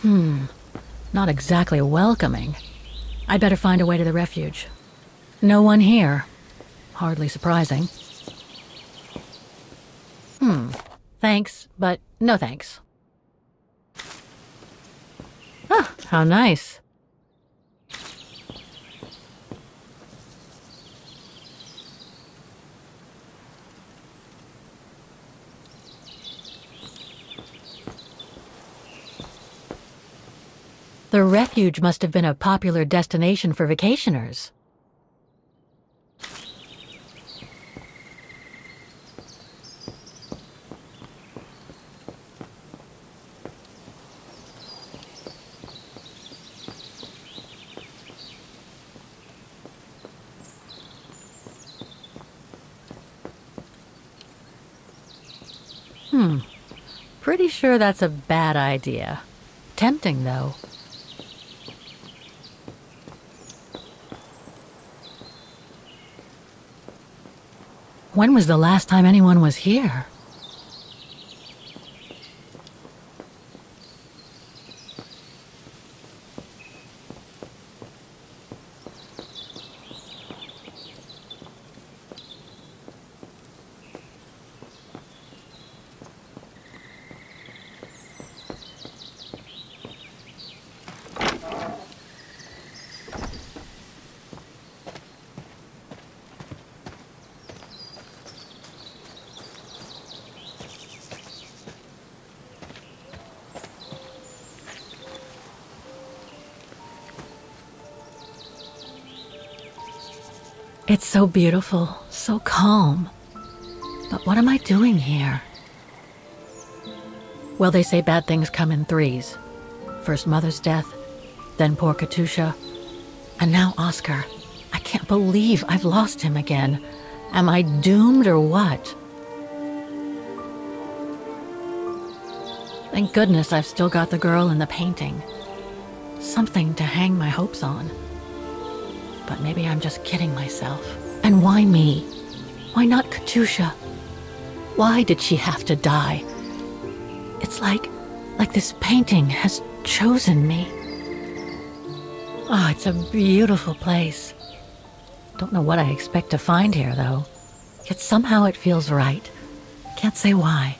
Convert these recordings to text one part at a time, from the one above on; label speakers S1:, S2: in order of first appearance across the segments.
S1: Not exactly welcoming. I'd better find a way to the refuge. No one here. Hardly surprising. Thanks, but no thanks. Ah, how nice. The refuge must have been a popular destination for vacationers. Pretty sure that's a bad idea. Tempting, though. When was the last time anyone was here? It's so beautiful, so calm. But what am I doing here? Well, they say bad things come in threes. First Mother's death, then poor Katusha, and now Oscar. I can't believe I've lost him again. Am I doomed or what? Thank goodness I've still got the girl in the painting. Something to hang my hopes on. But maybe I'm just kidding myself. And why me? Why not Katusha? Why did she have to die? It's like this painting has chosen me. Oh, it's a beautiful place. Don't know what I expect to find here, though. Yet somehow it feels right. Can't say why.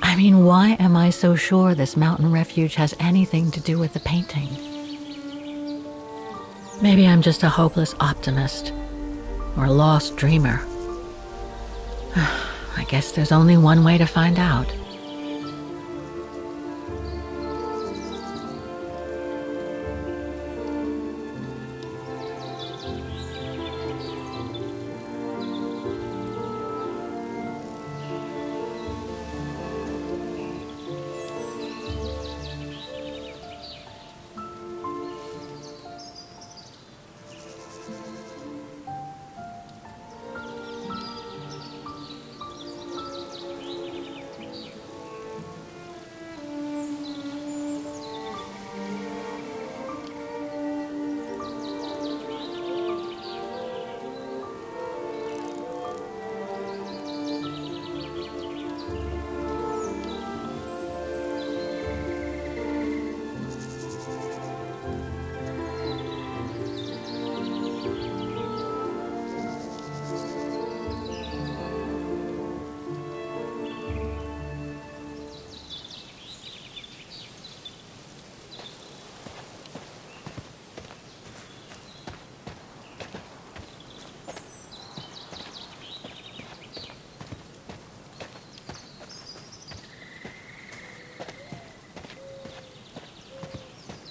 S1: I mean, why am I so sure this mountain refuge has anything to do with the painting? Maybe I'm just a hopeless optimist, or a lost dreamer. I guess there's only one way to find out.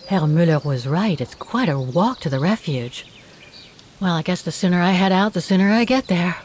S1: Herr Müller was right. It's quite a walk to the refuge. Well, I guess the sooner I head out, the sooner I get there.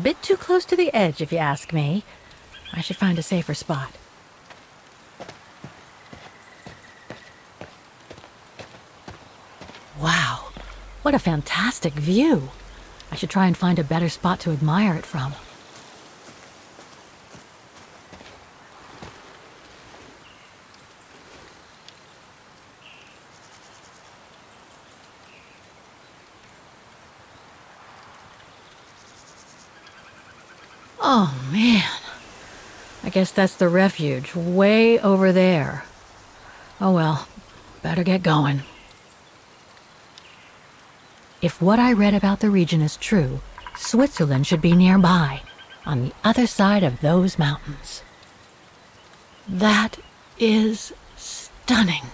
S1: Bit too close to the edge, if you ask me. I should find a safer spot. Wow, what a fantastic view. I should try and find a better spot to admire it from. Oh, man. I guess that's the refuge, way over there. Oh well, better get going. If what I read about the region is true, Switzerland should be nearby, on the other side of those mountains. That is stunning.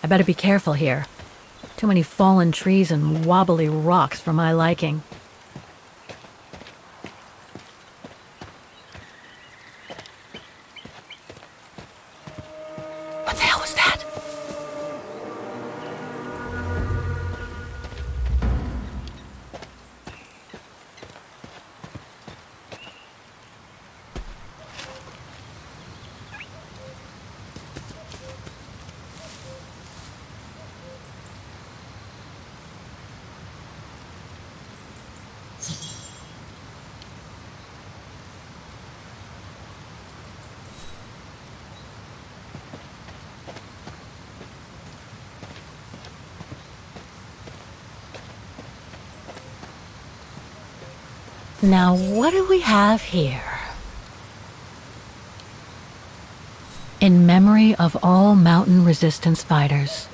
S1: I better be careful here. Too many fallen trees and wobbly rocks for my liking. What the hell was that? Now, what do we have here? In memory of all mountain resistance fighters.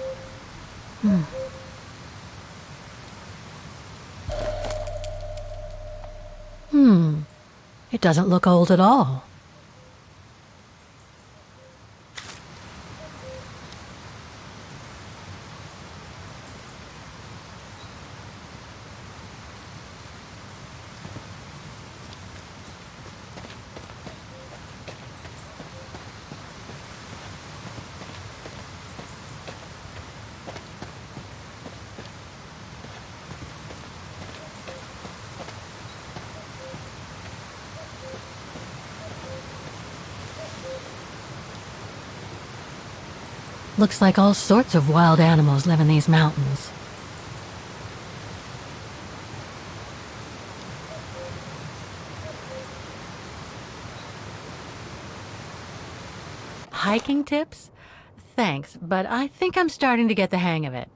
S1: It doesn't look old at all. Looks like all sorts of wild animals live in these mountains. Hiking tips? Thanks, but I think I'm starting to get the hang of it.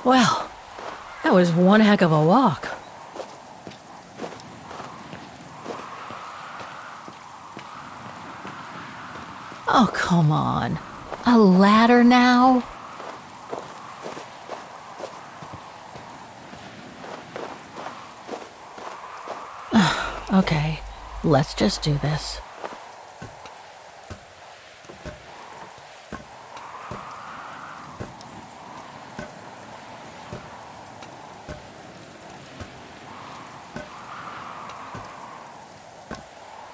S1: Well, That was one heck of a walk. Oh, come on. A ladder now? Okay, let's just do this.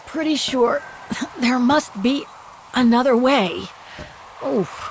S1: Pretty sure there must be another way. Oof.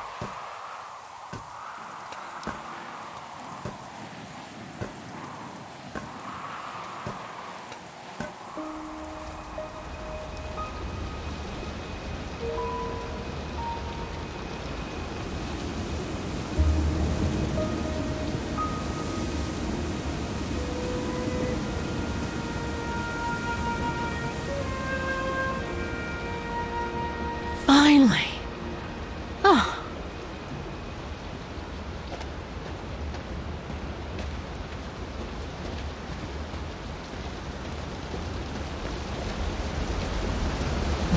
S1: Finally. Oh.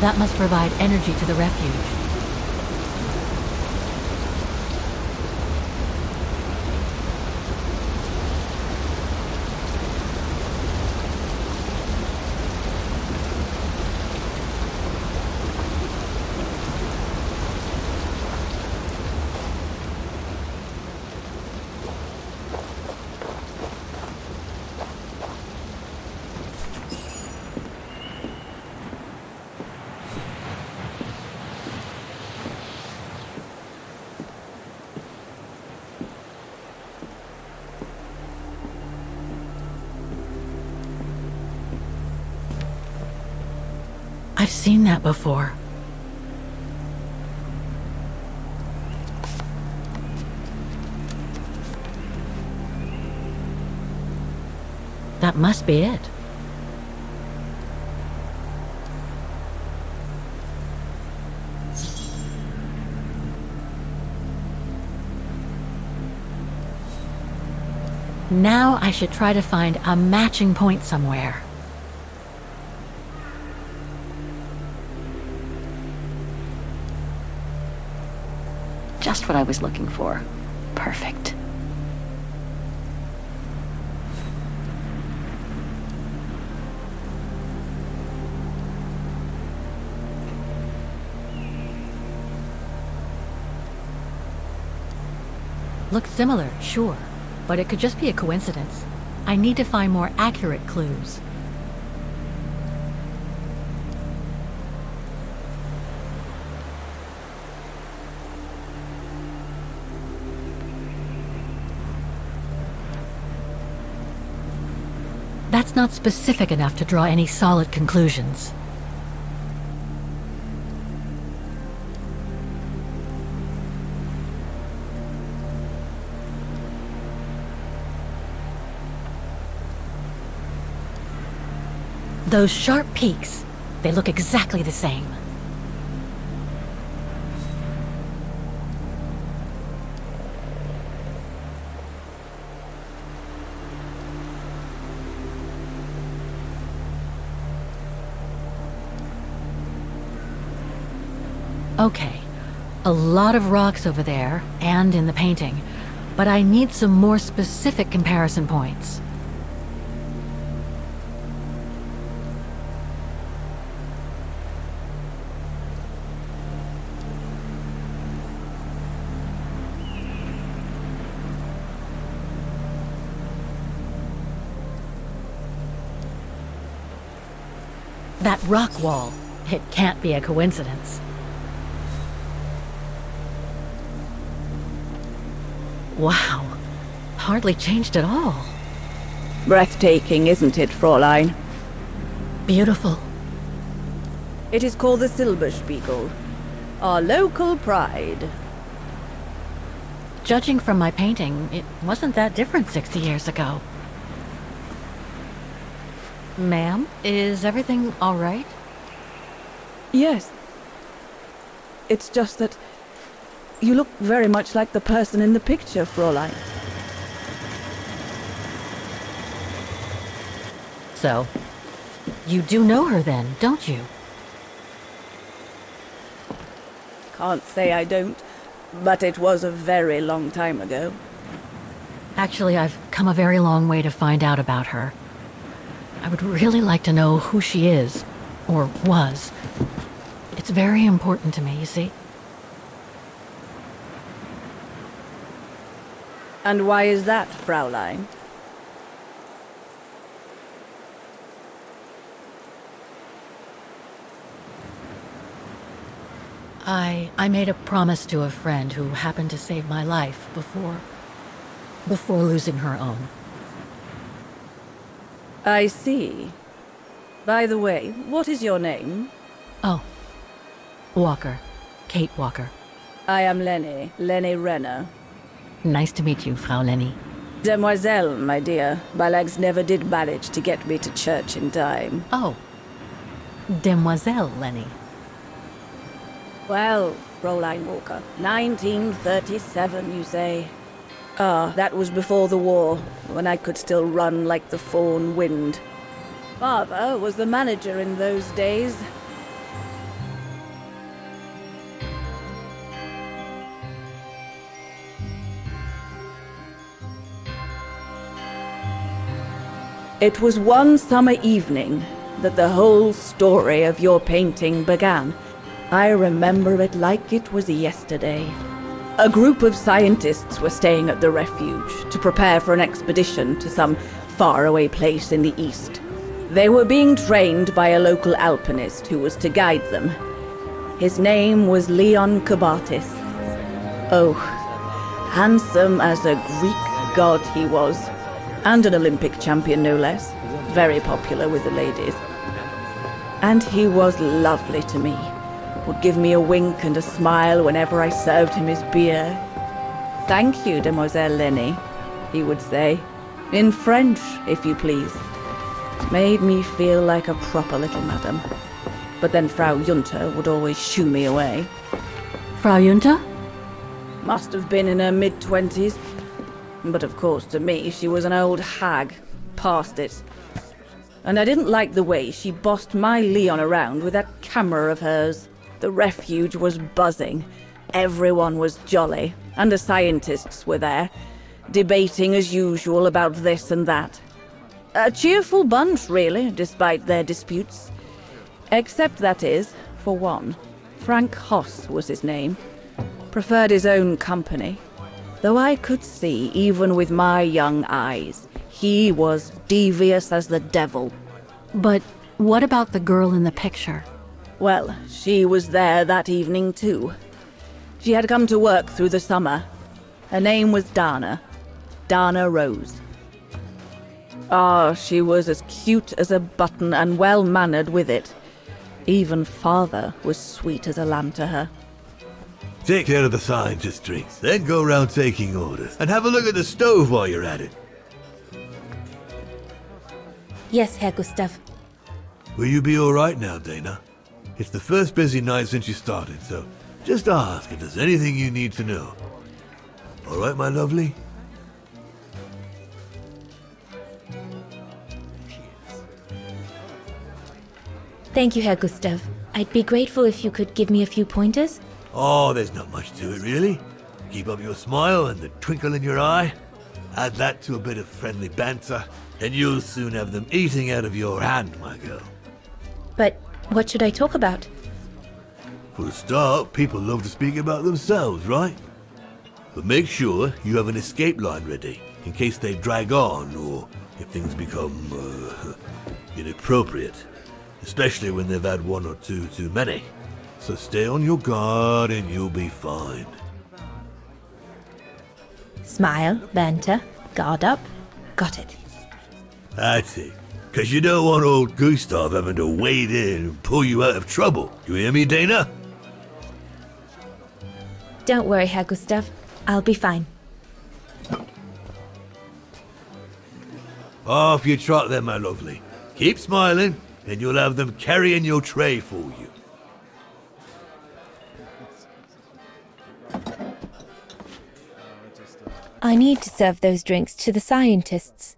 S1: That must provide energy to the refuge. I've seen that before. That must be it. Now I should try to find a matching point somewhere. Just what I was looking for. Perfect. Looks similar, sure, but it could just be a coincidence. I need to find more accurate clues. That's not specific enough to draw any solid conclusions. Those sharp peaks, they look exactly the same. Okay, a lot of rocks over there, and in the painting, but I need some more specific comparison points. That rock wall, it can't be a coincidence. Wow, hardly changed at all.
S2: Breathtaking, isn't it, Fräulein?
S1: Beautiful.
S2: It is called the Silberspiegel, our local pride.
S1: Judging from my painting, it wasn't that different 60 years ago. Ma'am, is everything all right?
S2: Yes. It's just that you look very much like the person in the picture, Fräulein.
S1: so. You do know her then, don't you?
S2: Can't say I don't, but it was a very long time ago.
S1: Actually, I've come a very long way to find out about her. I would really like to know who she is, or was. It's very important to me, you see.
S2: And why is that, Fraulein?
S1: I made a promise to a friend who happened to save my life before losing her own.
S2: I see. By the way, what is your name?
S1: Oh, Walker. Kate Walker.
S2: I am Lenny Renner.
S1: Nice to meet you, Frau Lenny.
S2: Demoiselle, my dear. My legs never did manage to get me to church in time.
S1: Oh, Demoiselle Lenny.
S2: Well, Fräulein Walker, 1937, you say? Ah, that was before the war, when I could still run like the fawn wind. Father was the manager in those days. It was one summer evening that the whole story of your painting began. I remember it like it was yesterday. A group of scientists were staying at the refuge to prepare for an expedition to some faraway place in the east. They were being trained by a local alpinist who was to guide them. His name was Leon Kabatis. Oh, handsome as a Greek god he was, and an Olympic champion no less, very popular with the ladies. And he was lovely to me. Would give me a wink and a smile whenever I served him his beer. "Thank you, Demoiselle Lenny," he would say, in French, if you please. Made me feel like a proper little madam. But then Frau Junta would always shoo me away.
S1: Frau Junta?
S2: Must have been in her mid-20s. But of course, to me, she was an old hag, past it. And I didn't like the way she bossed my Leon around with that camera of hers. The refuge was buzzing. Everyone was jolly, and the scientists were there, debating as usual about this and that. A cheerful bunch, really, despite their disputes. Except, that is, for one, Frank Hoss was his name. Preferred his own company. Though I could see, even with my young eyes, he was devious as the devil.
S1: But what about the girl in the picture?
S2: Well, she was there that evening too. She had come to work through the summer. Her name was Dana Rose. Ah, she was as cute as a button and well-mannered with it. Even father was sweet as a lamb to her.
S3: Take care of the scientist drinks, then go around taking orders. And have a look at the stove while you're at it.
S4: Yes, Herr Gustav.
S3: Will you be alright now, Dana? It's the first busy night since you started, so just ask if there's anything you need to know. Alright, my lovely?
S4: Thank you, Herr Gustav. I'd be grateful if you could give me a few pointers.
S3: Oh, there's not much to it, really. Keep up your smile and the twinkle in your eye. Add that to a bit of friendly banter, and you'll soon have them eating out of your hand, my girl.
S4: But what should I talk about?
S3: For a start, people love to speak about themselves, right? But make sure you have an escape line ready, in case they drag on, or if things become, inappropriate. Especially when they've had one or two too many. So stay on your guard and you'll be fine.
S4: Smile, banter, guard up. Got it.
S3: That's it. Because you don't want old Gustav having to wade in and pull you out of trouble. You hear me, Dana?
S4: Don't worry, Herr Gustav. I'll be fine.
S3: Off you trot then, my lovely. Keep smiling, and you'll have them carrying your tray for you.
S4: I need to serve those drinks to the scientists.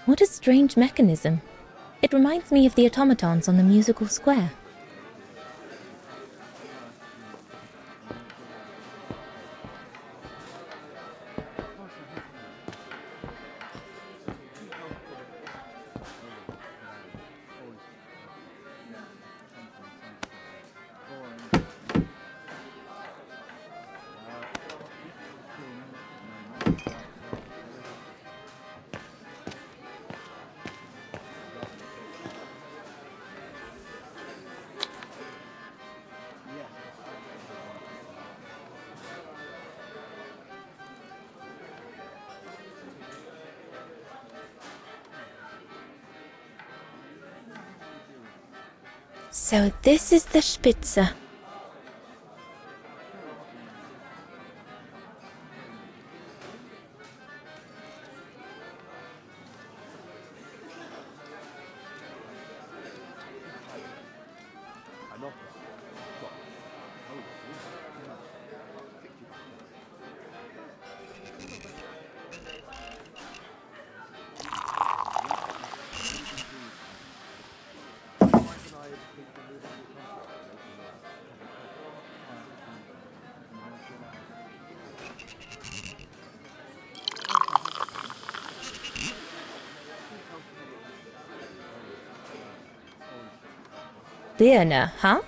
S4: What a strange mechanism. It reminds me of the automatons on the musical square. So this is the Spitze. Birne, huh?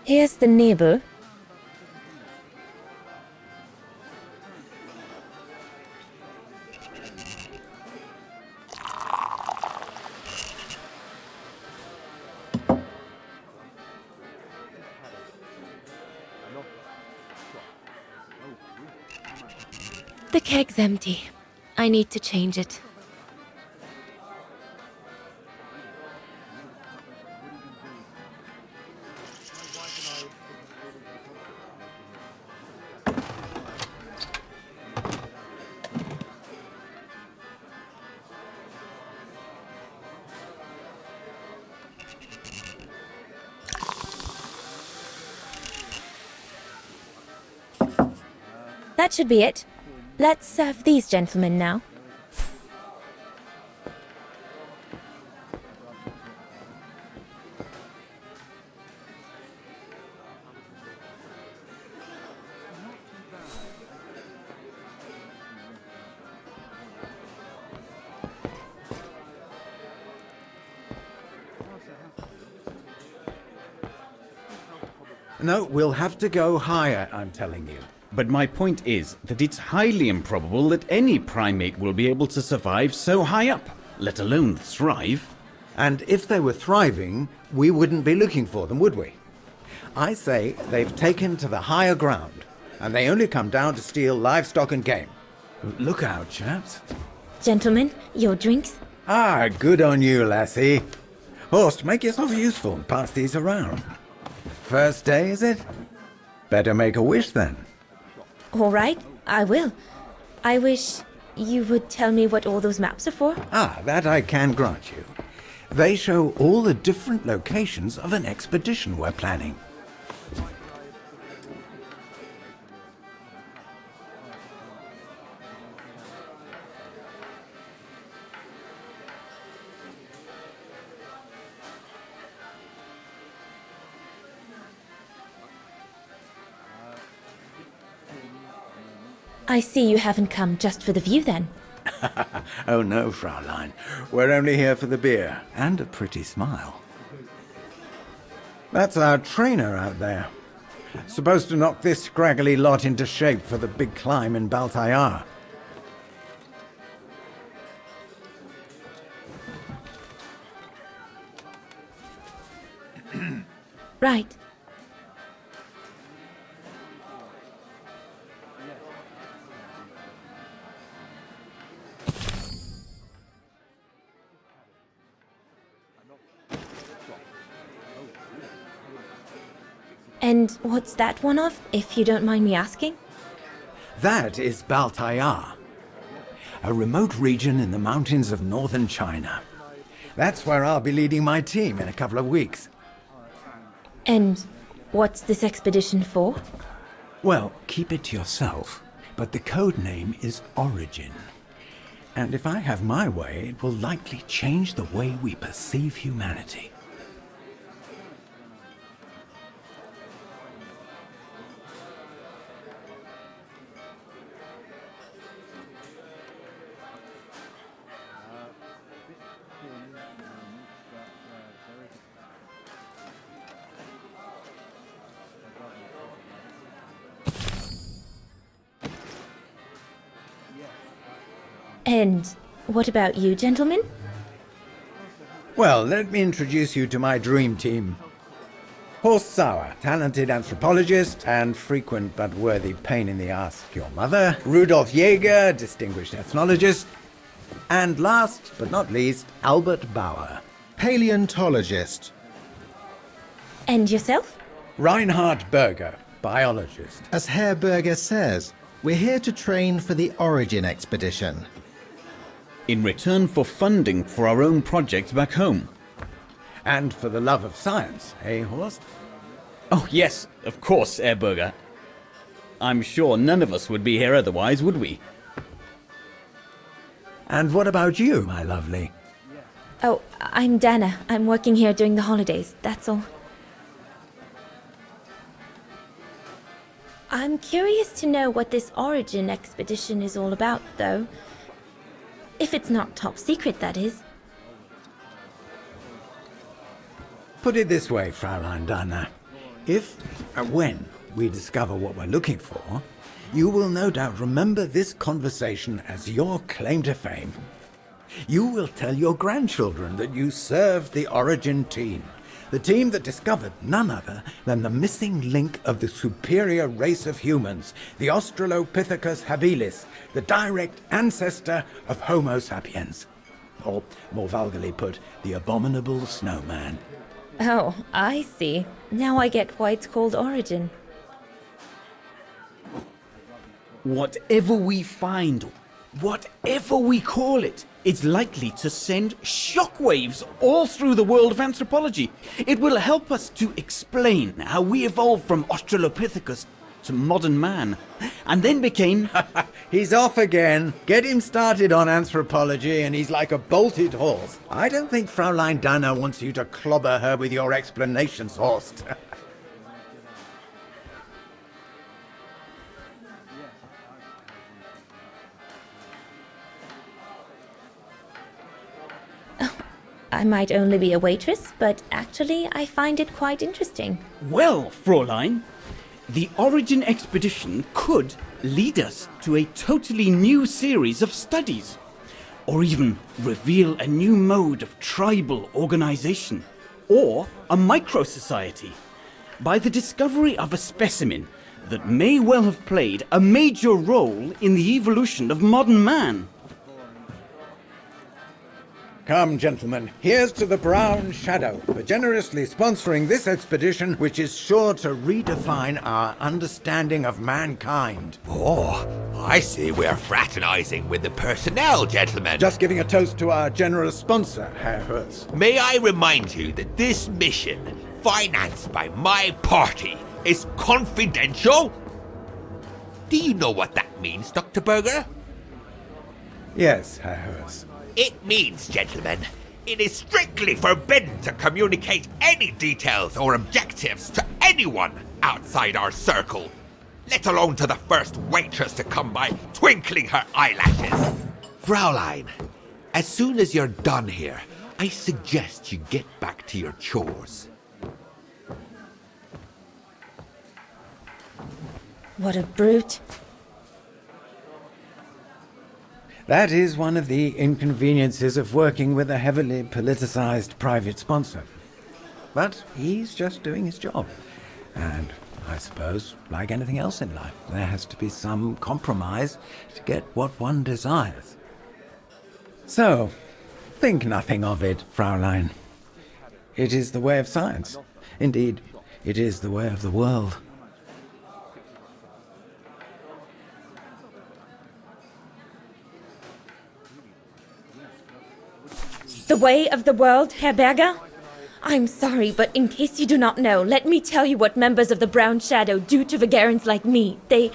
S4: Here's the Nebel. The keg's empty. I need to change it. That should be it. Let's serve these gentlemen now.
S5: No, we'll have to go higher, I'm telling you. But my point is that it's highly improbable that any primate will be able to survive so high up, let alone thrive.
S6: And if they were thriving, we wouldn't be looking for them, would we? I say they've taken to the higher ground, and they only come down to steal livestock and game.
S5: Look out, chaps.
S4: Gentlemen, your drinks?
S6: Ah, good on you, lassie. Horst, make yourself useful and pass these around. First day, is it? Better make a wish then.
S4: All right, I will. I wish you would tell me what all those maps are for.
S6: Ah, that I can grant you. They show all the different locations of an expedition we're planning.
S4: I see you haven't come just for the view then.
S6: Oh no, Fraulein. We're only here for the beer and a pretty smile. That's our trainer out there. Supposed to knock this scraggly lot into shape for the big climb in Baltayar.
S4: Right. And what's that one of, if you don't mind me asking?
S6: That is Baltayar. a remote region in the mountains of northern China. That's where I'll be leading my team in a couple of weeks.
S4: And what's this expedition for?
S6: Well, keep it to yourself, but the code name is Origin. And if I have my way, it will likely change the way we perceive humanity.
S4: And what about you, gentlemen?
S6: Well, let me introduce you to my dream team. Horst Sauer, talented anthropologist and frequent but worthy pain in the ass to your mother. Rudolf Jäger, distinguished ethnologist. And last but not least, Albert Bauer,
S7: Paleontologist.
S4: And yourself?
S6: Reinhard Berger, biologist.
S7: As Herr Berger says, we're here to train for the Origin expedition.
S5: In return for funding for our own projects back home.
S6: And for the love of science, eh, Horst?
S5: Oh, yes, of course, Herr Berger. I'm sure none of us would be here otherwise, would we?
S6: And what about you, my lovely?
S4: Oh, I'm Dana. I'm working here during the holidays, that's all. I'm curious to know what this Origin expedition is all about, though. If it's not top secret, that is.
S6: Put it this way, Fraulein Dana. If and when we discover what we're looking for, you will no doubt remember this conversation as your claim to fame. You will tell your grandchildren that you served the Origin team, the team that discovered none other than the missing link of the superior race of humans, the Australopithecus habilis, the direct ancestor of Homo sapiens. Or, more vulgarly put, the abominable snowman.
S4: Oh, I see. Now I get why it's called Origin.
S5: Whatever we find, whatever we call it, it's likely to send shockwaves all through the world of anthropology. It will help us to explain how we evolved from Australopithecus to modern man, and then became...
S6: He's off again. Get him started on anthropology and he's like a bolted horse. I don't think Fraulein Dana wants you to clobber her with your explanations, Horst.
S4: I might only be a waitress, but actually I find it quite interesting.
S5: Well, Fräulein, the Origin expedition could lead us to a totally new series of studies, or even reveal a new mode of tribal organization, or a micro-society, by the discovery of a specimen that may well have played a major role in the evolution of modern man.
S6: Come, gentlemen, here's to the Brown Shadow for generously sponsoring this expedition, which is sure to redefine our understanding of mankind.
S3: Oh, I see we're fraternizing with the personnel, gentlemen.
S6: Just giving a toast to our generous sponsor, Herr Hurst.
S3: May I remind you that this mission, financed by my party, is confidential? Do you know what that means, Dr. Berger?
S6: Yes, Herr Hurst.
S3: It means, gentlemen, it is strictly forbidden to communicate any details or objectives to anyone outside our circle, let alone to the first waitress to come by twinkling her eyelashes. Fraulein, as soon as you're done here, I suggest you get back to your chores.
S4: What a brute.
S6: That is one of the inconveniences of working with a heavily politicized private sponsor. But he's just doing his job. And I suppose, like anything else in life, there has to be some compromise to get what one desires. So, think nothing of it, Fraulein. It is the way of science. Indeed, it is the way of the world.
S4: The way of the world, Herr Berger? I'm sorry, but in case you do not know, let me tell you what members of the Brown Shadow do to Vagarans like me. They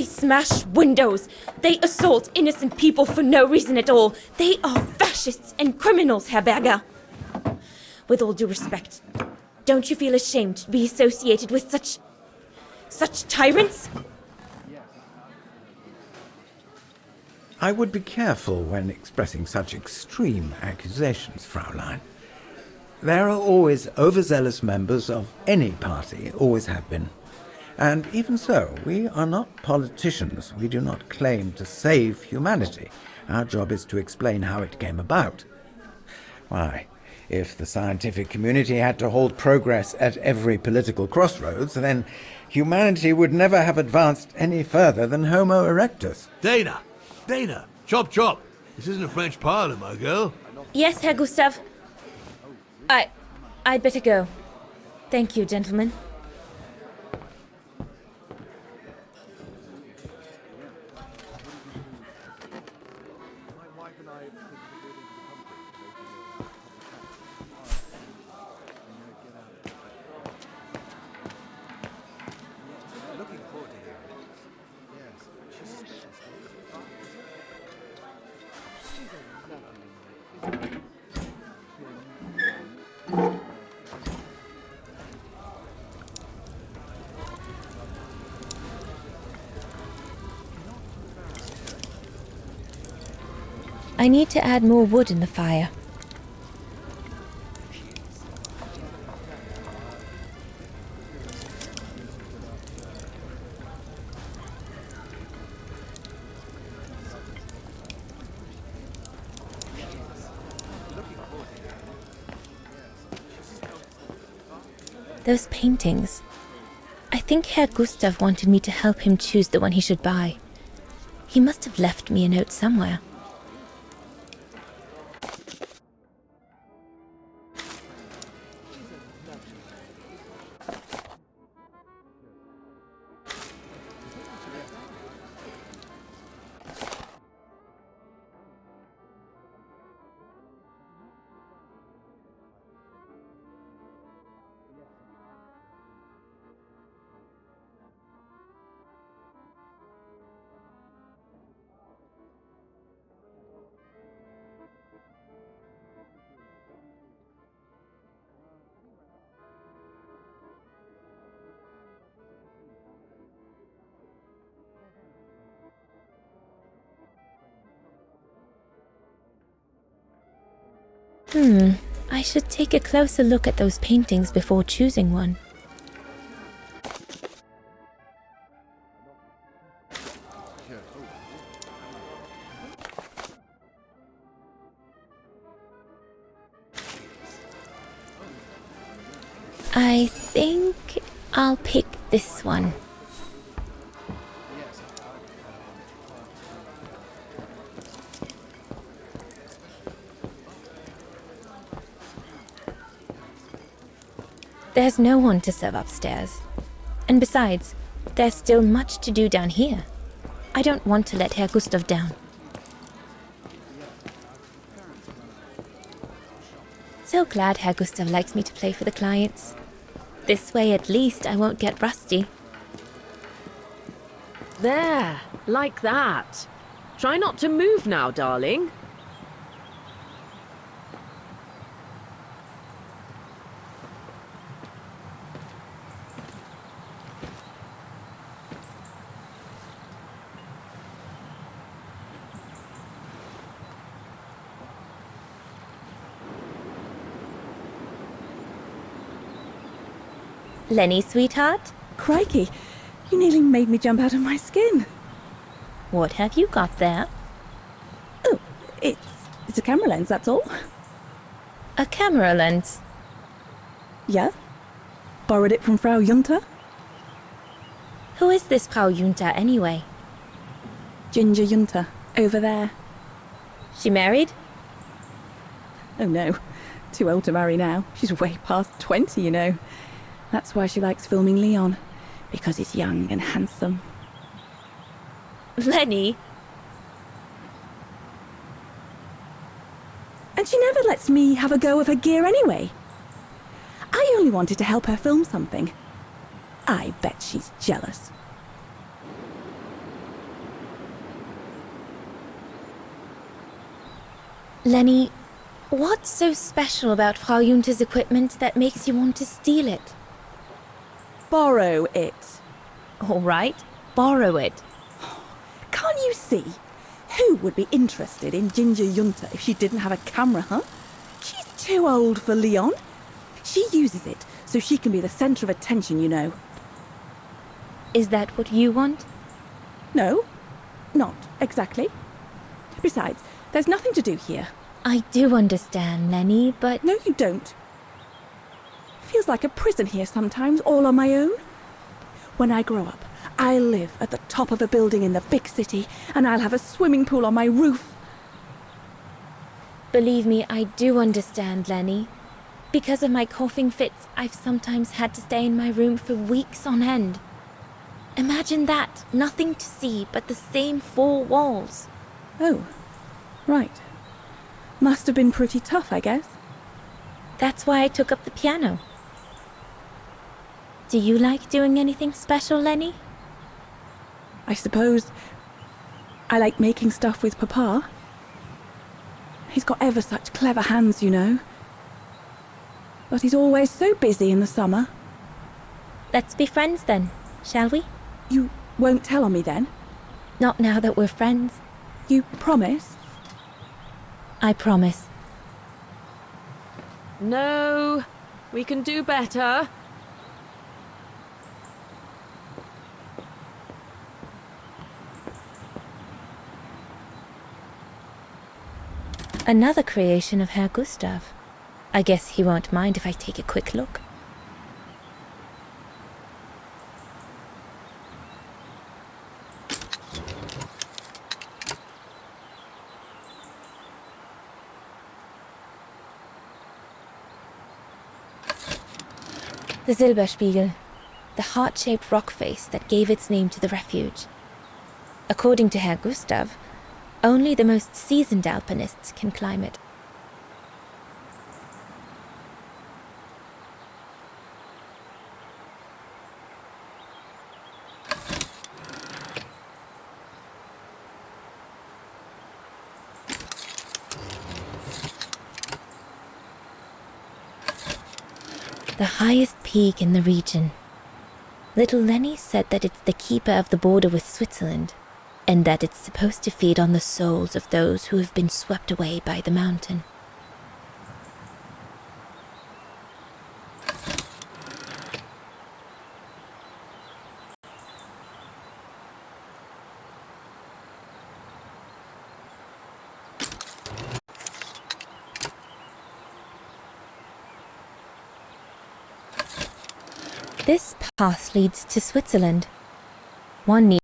S4: smash windows. They assault innocent people for no reason at all. They are fascists and criminals, Herr Berger. With all due respect, don't you feel ashamed to be associated with such tyrants?
S6: I would be careful when expressing such extreme accusations, Fraulein. There are always overzealous members of any party, always have been. And even so, we are not politicians. We do not claim to save humanity. Our job is to explain how it came about. Why, if the scientific community had to halt progress at every political crossroads, then humanity would never have advanced any further than Homo erectus.
S8: Dana! Chop chop! This isn't a French parlor, my girl.
S4: Yes, Herr Gustav. I'd better go. Thank you, gentlemen. I need to add more wood in the fire. Those paintings. I think Herr Gustav wanted me to help him choose the one he should buy. He must have left me a note somewhere. I should take a closer look at those paintings before choosing one. I think I'll pick this one. There's no one to serve upstairs. And besides, there's still much to do down here. I don't want to let Herr Gustav down. So glad Herr Gustav likes me to play for the clients. This way at least I won't get rusty.
S9: There, like that. Try not to move now, darling.
S4: Lenny, sweetheart,
S2: Crikey, you nearly made me jump out of my skin.
S4: what have you got there?
S2: Oh, it's a camera lens, that's all.
S4: A camera lens.
S2: Yeah? Borrowed it from Frau Junta?
S4: Who is this Frau Junta anyway?
S2: Ginger Junta, over there.
S4: She married?
S2: Oh no, too old to marry now. She's way past 20, you know. That's why she likes filming Leon, because he's young and handsome.
S4: Lenny?
S2: And she never lets me have a go of her gear anyway. I only wanted to help her film something. I bet she's jealous.
S4: Lenny, what's so special about Frau Junter's equipment that makes you want to steal it?
S2: Borrow it.
S4: All right, borrow it.
S2: Can't you see? Who would be interested in Ginger Junter if she didn't have a camera, huh? She's too old for Leon. She uses it so she can be the centre of attention, you know.
S4: Is that what you want?
S2: No, not exactly. Besides, there's nothing to do here.
S4: I do understand, Lenny, but...
S2: No, you don't. Feels like a prison here sometimes, all on my own. When I grow up, I'll live at the top of a building in the big city, and I'll have a swimming pool on my roof.
S4: Believe me, I do understand, Lenny. Because of my coughing fits, I've sometimes had to stay in my room for weeks on end. Imagine that, nothing to see but the same four walls.
S2: Oh, right. Must have been pretty tough, I guess.
S4: That's why I took up the piano. Do you like doing anything special, Lenny?
S2: I suppose I like making stuff with Papa. He's got ever such clever hands, you know. But he's always so busy in the summer.
S4: Let's be friends then, shall we?
S2: You won't tell on me then?
S4: Not now that we're friends.
S2: You promise?
S4: I promise.
S9: No, we can do better.
S4: Another creation of Herr Gustav. I guess he won't mind if I take a quick look. The Silberspiegel, the heart-shaped rock face that gave its name to the refuge. According to Herr Gustav, only the most seasoned alpinists can climb it. The highest peak in the region. Little Lenny said that it's the keeper of the border with Switzerland, and that it's supposed to feed on the souls of those who have been swept away by the mountain. This path leads to Switzerland. One needs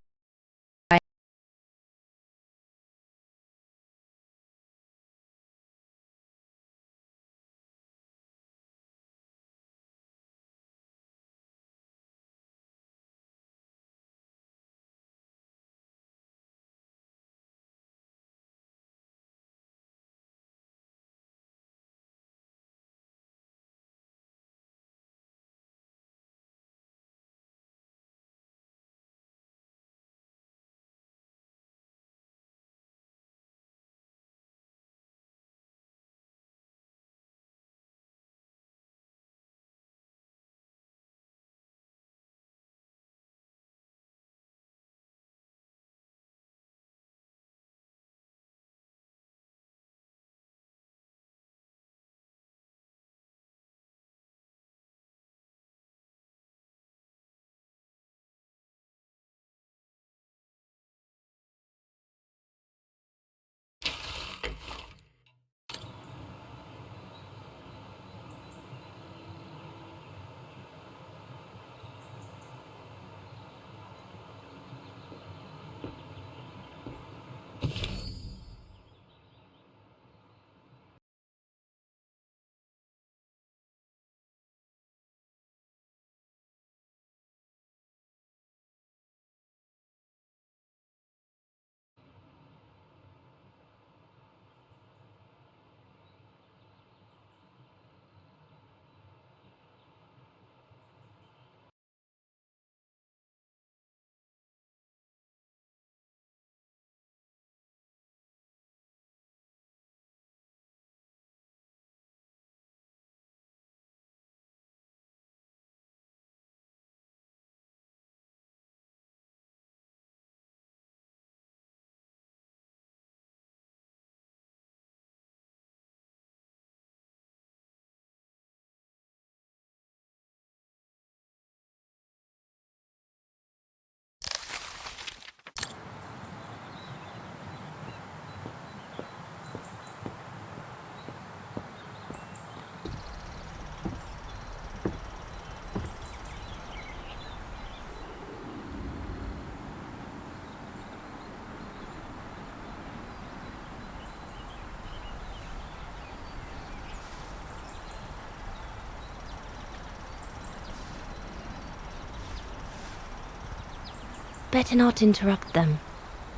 S4: better not interrupt them.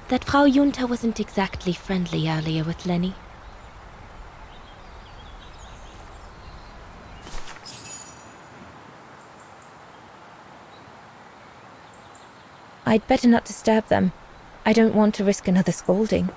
S4: That Frau Junta wasn't exactly friendly earlier with Lenny. I'd better not disturb them. I don't want to risk another scolding.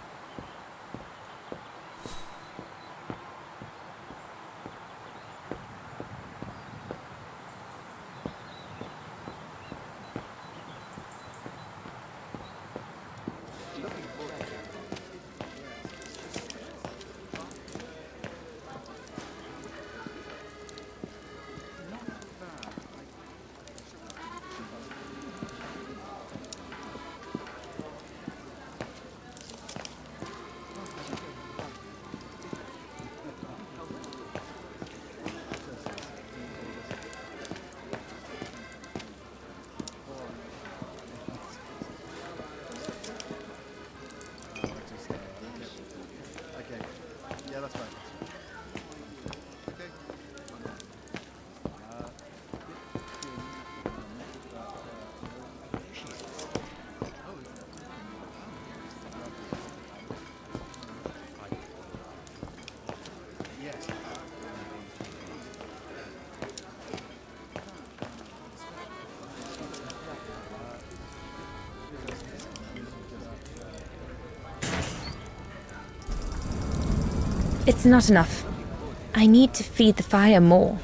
S4: It's not enough. I need to feed the fire more.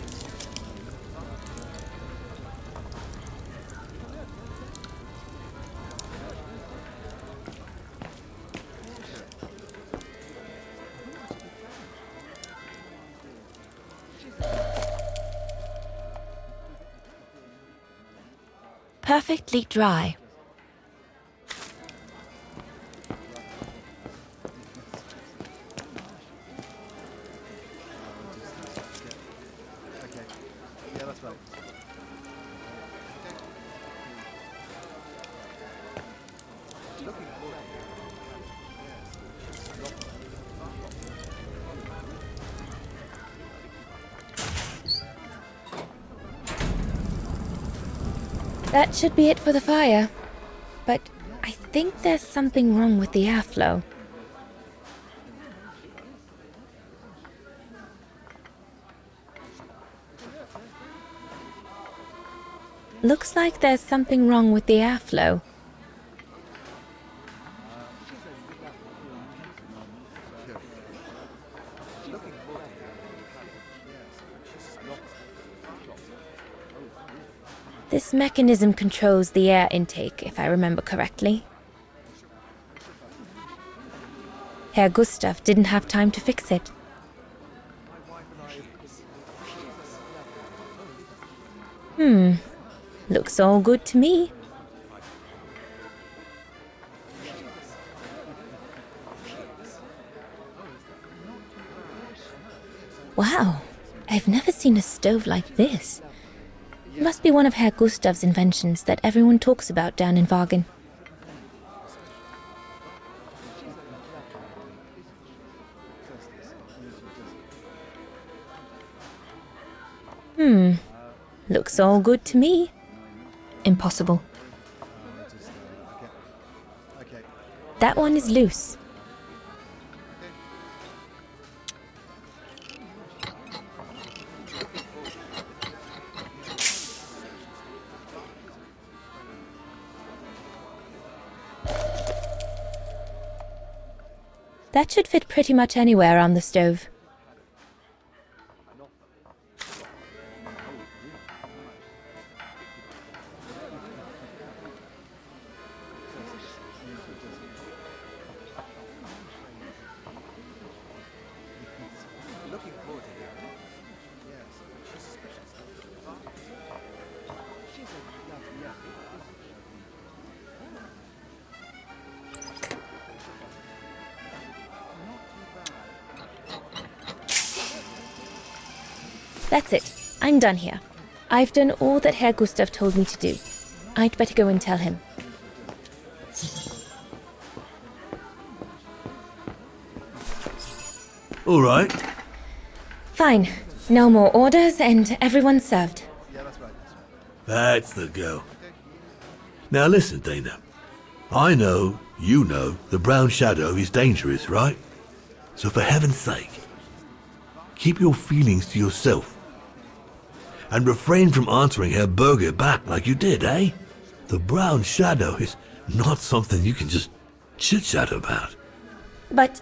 S4: Perfectly dry. That should be it for the fire. But I think there's something wrong with the airflow. Looks like there's something wrong with the airflow. This mechanism controls the air intake, if I remember correctly. Herr Gustav didn't have time to fix it. Looks all good to me. Wow, I've never seen a stove like this. It must be one of Herr Gustav's inventions that everyone talks about down in Wagen. Looks all good to me. Impossible. That one is loose. That should fit pretty much anywhere on the stove. That's it. I'm done here. I've done all that Herr Gustav told me to do. I'd better go and tell him.
S8: All right.
S4: Fine. No more orders and everyone's served.
S8: That's the go. Now listen, Dana. I know, you know, the brown shadow is dangerous, right? So for heaven's sake, keep your feelings to yourself. And refrain from answering her burger back like you did, eh? The brown shadow is not something you can just chit-chat about.
S4: But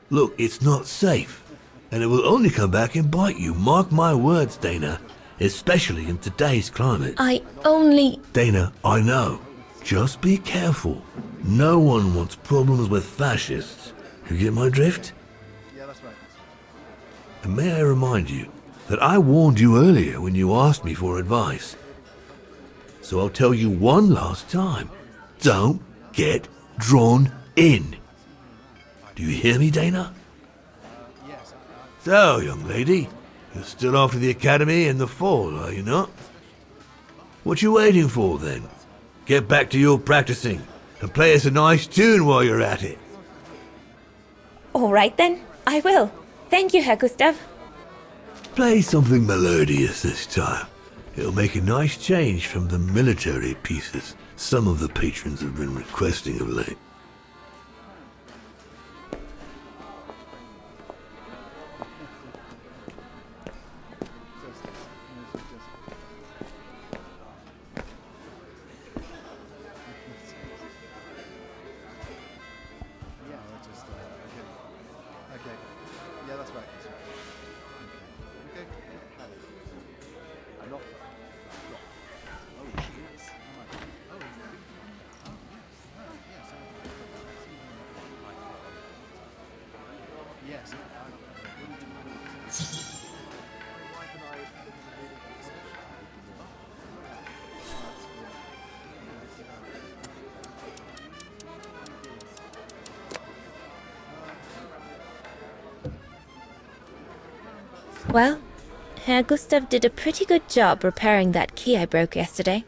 S8: Look, it's not safe. And it will only come back and bite you. Mark my words, Dana. Especially in today's climate.
S4: I only...
S8: Dana, I know. Just be careful. No one wants problems with fascists. You get my drift?
S10: Yeah, that's right.
S8: And may I remind you that I warned you earlier when you asked me for advice. So I'll tell you one last time. Don't get drawn in. Do you hear me, Dana?
S10: Yes.
S8: So, young lady, you're still off to the academy in the fall, are you not? What you waiting for, then? Get back to your practicing and play us a nice tune while you're at it.
S4: All right then, I will. Thank you, Herr Gustav.
S8: Play something melodious this time. It'll make a nice change from the military pieces some of the patrons have been requesting of late.
S10: Okay. Yeah, that's right. Okay. I'm not. Oh, she is. Oh, yes.
S4: Well, Herr Gustav did a pretty good job repairing that key I broke yesterday.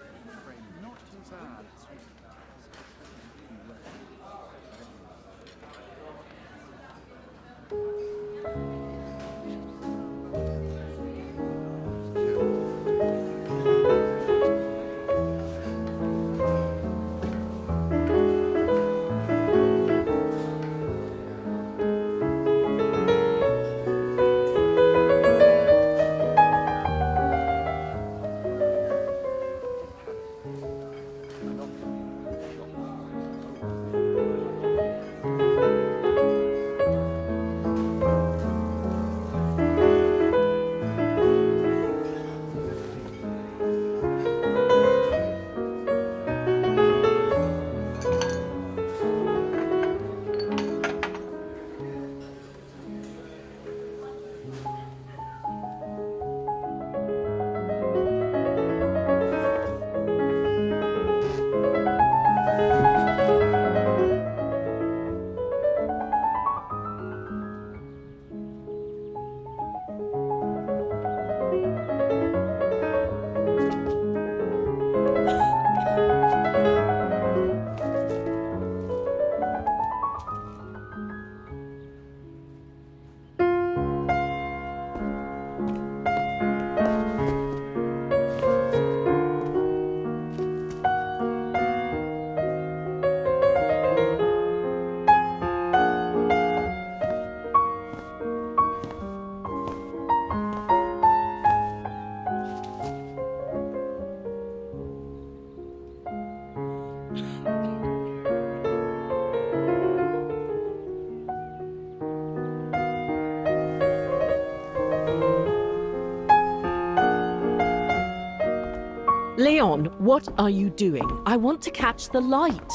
S9: Leon, what are you doing? I want to catch the light.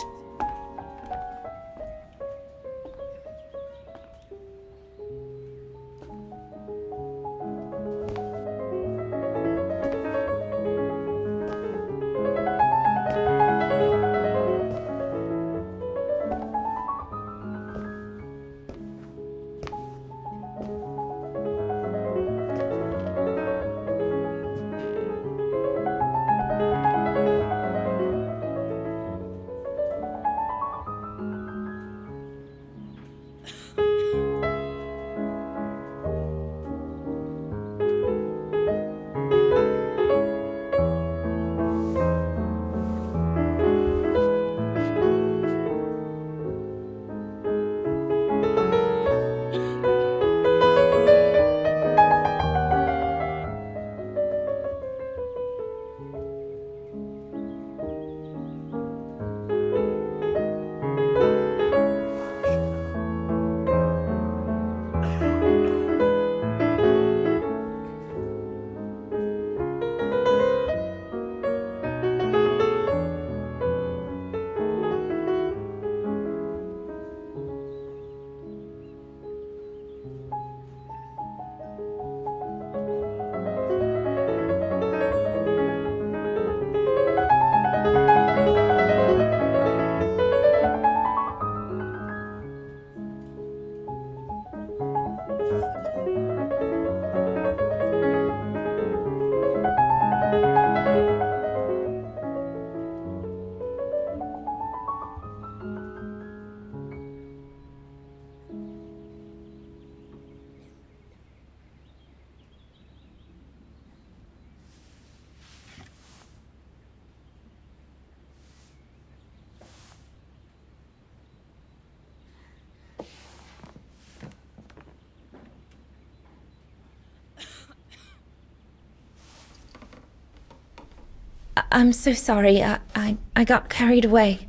S4: I'm so sorry. I got carried away.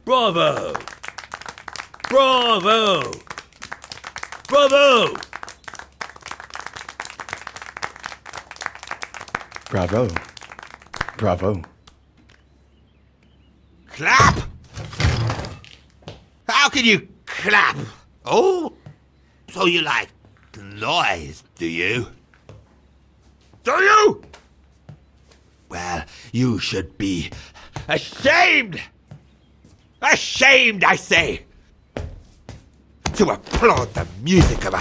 S8: Bravo! Bravo! Bravo!
S10: Bravo. Bravo.
S3: Clap? How can you clap? Oh, so you like noise, do you? Do you? Well, you should be ashamed! Ashamed, I say! To applaud the music of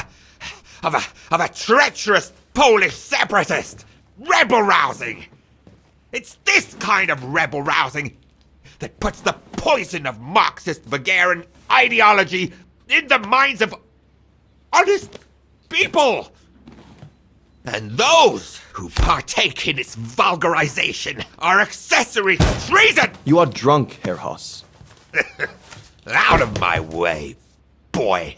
S3: a treacherous Polish separatist! Rebel-rousing! It's this kind of rebel-rousing that puts the poison of Marxist Bulgarian ideology in the minds of honest people! And those who partake in its vulgarization are accessory to treason!
S11: You are drunk, Herr Haas.
S3: Out of my way, boy.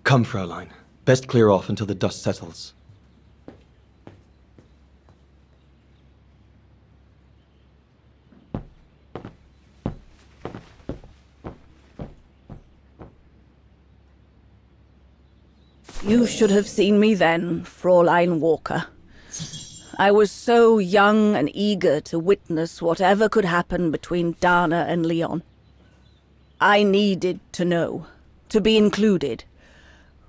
S11: Come, Fräulein. Best clear off until the dust settles.
S2: You should have seen me then, Fräulein Walker. I was so young and eager to witness whatever could happen between Dana and Leon. I needed to know, to be included,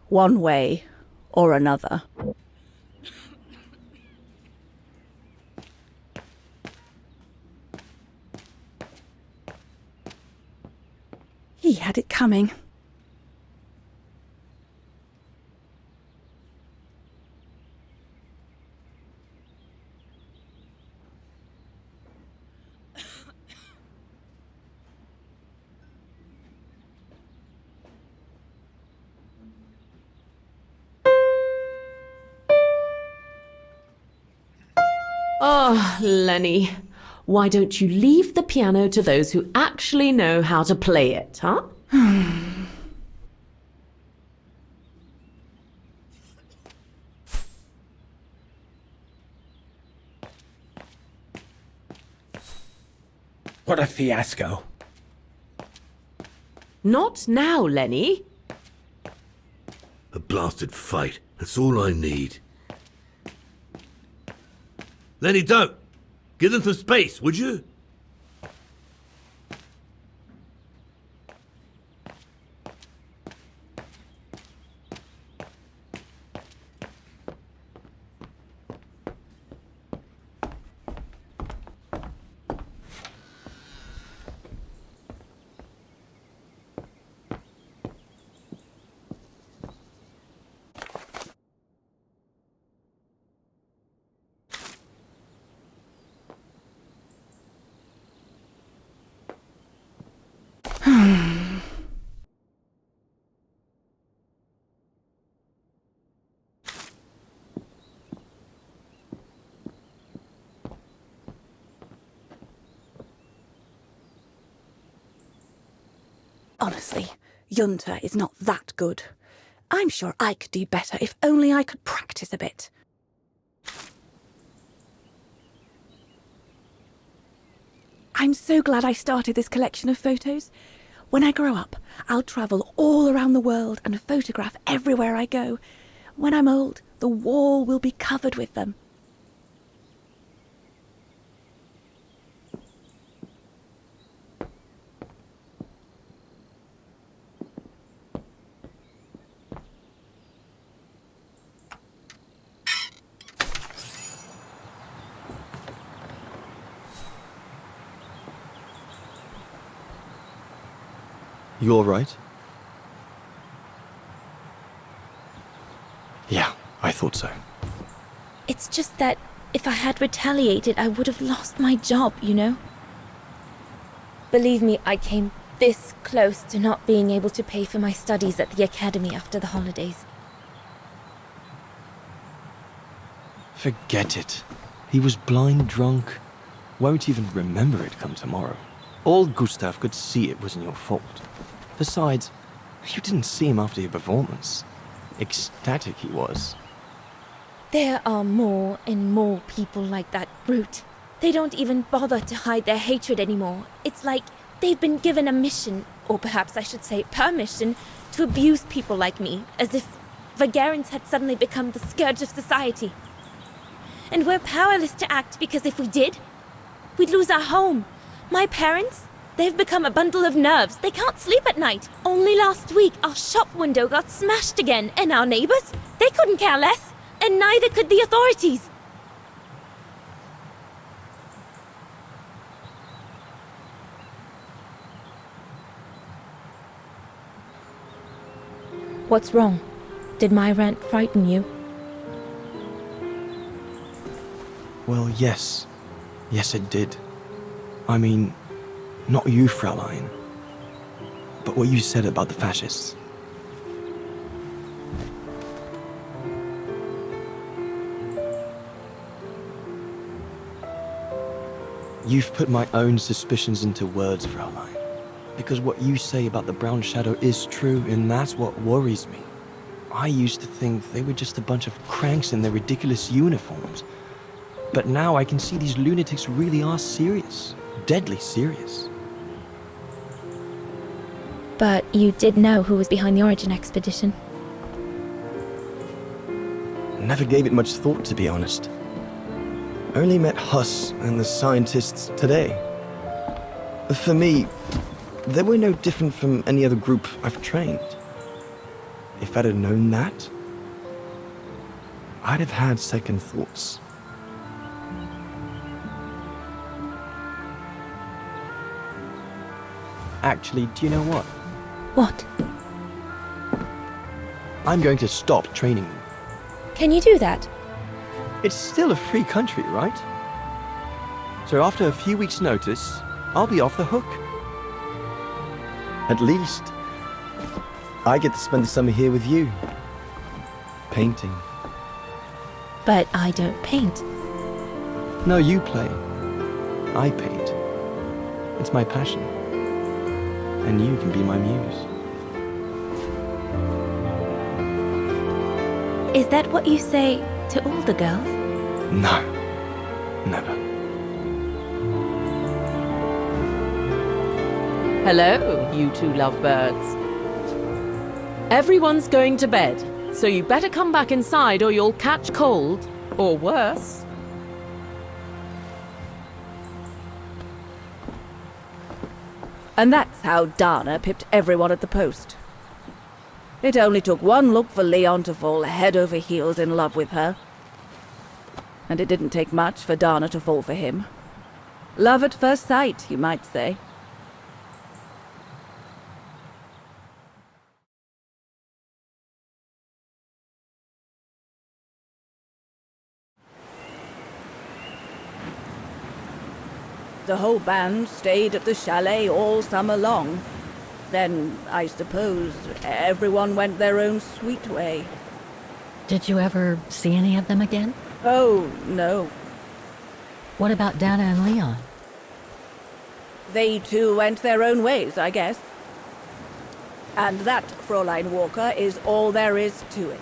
S2: one way or another. He had it coming.
S9: Oh, Lenny. Why don't you leave the piano to those who actually know how to play it, huh?
S6: What a fiasco.
S9: Not now, Lenny.
S8: A blasted fight. That's all I need. Lenny, don't! Give them some space, would you?
S2: Honestly, Junta is not that good. I'm sure I could do better if only I could practice a bit. I'm so glad I started this collection of photos. When I grow up, I'll travel all around the world and photograph everywhere I go. When I'm old, the wall will be covered with them.
S11: You all right? Yeah, I thought so.
S4: It's just that if I had retaliated, I would have lost my job, you know? Believe me, I came this close to not being able to pay for my studies at the academy after the holidays.
S11: Forget it. He was blind drunk. Won't even remember it come tomorrow. All Gustav could see it wasn't your fault. Besides, you didn't see him after your performance. Ecstatic he was.
S4: There are more and more people like that brute. They don't even bother to hide their hatred anymore. It's like they've been given a mission, or perhaps I should say permission, to abuse people like me, as if Vagarans had suddenly become the scourge of society. And we're powerless to act because if we did, we'd lose our home. My parents, they've become a bundle of nerves. They can't sleep at night. Only last week, our shop window got smashed again, and our neighbors, they couldn't care less, and neither could the authorities. What's wrong? Did my rant frighten you?
S11: Well, yes. Yes, it did. I mean, not you, Fraulein, but what you said about the fascists. You've put my own suspicions into words, Fraulein, because what you say about the Brown Shadow is true, and that's what worries me. I used to think they were just a bunch of cranks in their ridiculous uniforms. But now I can see these lunatics really are serious. Deadly serious.
S4: But you did know who was behind the Origin expedition.
S11: Never gave it much thought, to be honest. Only met Huss and the scientists today. For me, they were no different from any other group I've trained. If I'd have known that, I'd have had second thoughts. Actually, do you know what?
S4: What?
S11: I'm going to stop training them.
S4: Can you do that?
S11: It's still a free country, right? So after a few weeks' notice, I'll be off the hook. At least, I get to spend the summer here with you. Painting.
S4: But I don't paint.
S11: No, you play. I paint. It's my passion. And you can be my muse.
S4: Is that what you say to all the girls?
S11: No. Never.
S9: Hello, you two lovebirds. Everyone's going to bed, so you better come back inside or you'll catch cold, or worse.
S2: And that's how Dana pipped everyone at the post. It only took one look for Leon to fall head over heels in love with her. And it didn't take much for Dana to fall for him. Love at first sight, you might say. The whole band stayed at the chalet all summer long. Then, I suppose, everyone went their own sweet way.
S1: Did you ever see any of them again?
S2: Oh, no.
S1: What about Dana and Leon?
S2: They too went their own ways, I guess. And that, Fräulein Walker, is all there is to it.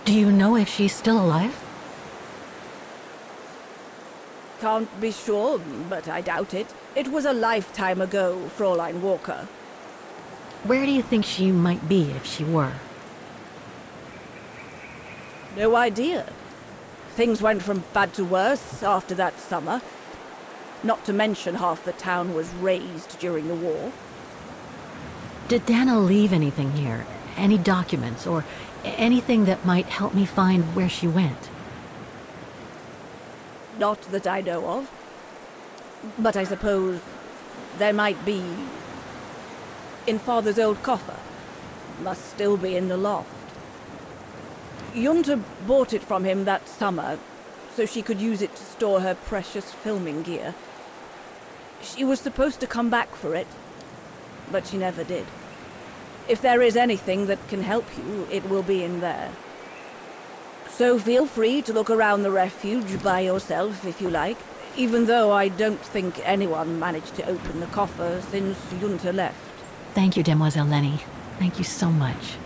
S1: Do you know if she's still alive?
S2: Can't be sure, but I doubt it. It was a lifetime ago, Fräulein Walker.
S1: Where do you think she might be if she were?
S2: No idea. Things went from bad to worse after that summer. Not to mention half the town was razed during the war.
S1: Did Dana leave anything here? Any documents or anything that might help me find where she went?
S2: Not that I know of. But I suppose there might be In Father's old coffer. Must still be in the loft. Junta bought it from him that summer, so she could use it to store her precious filming gear. She was supposed to come back for it, but she never did. If there is anything that can help you, it will be in there. So feel free to look around the refuge by yourself if you like, even though I don't think anyone managed to open the coffer since Junta left.
S1: Thank you, Demoiselle Lenny. Thank you so much.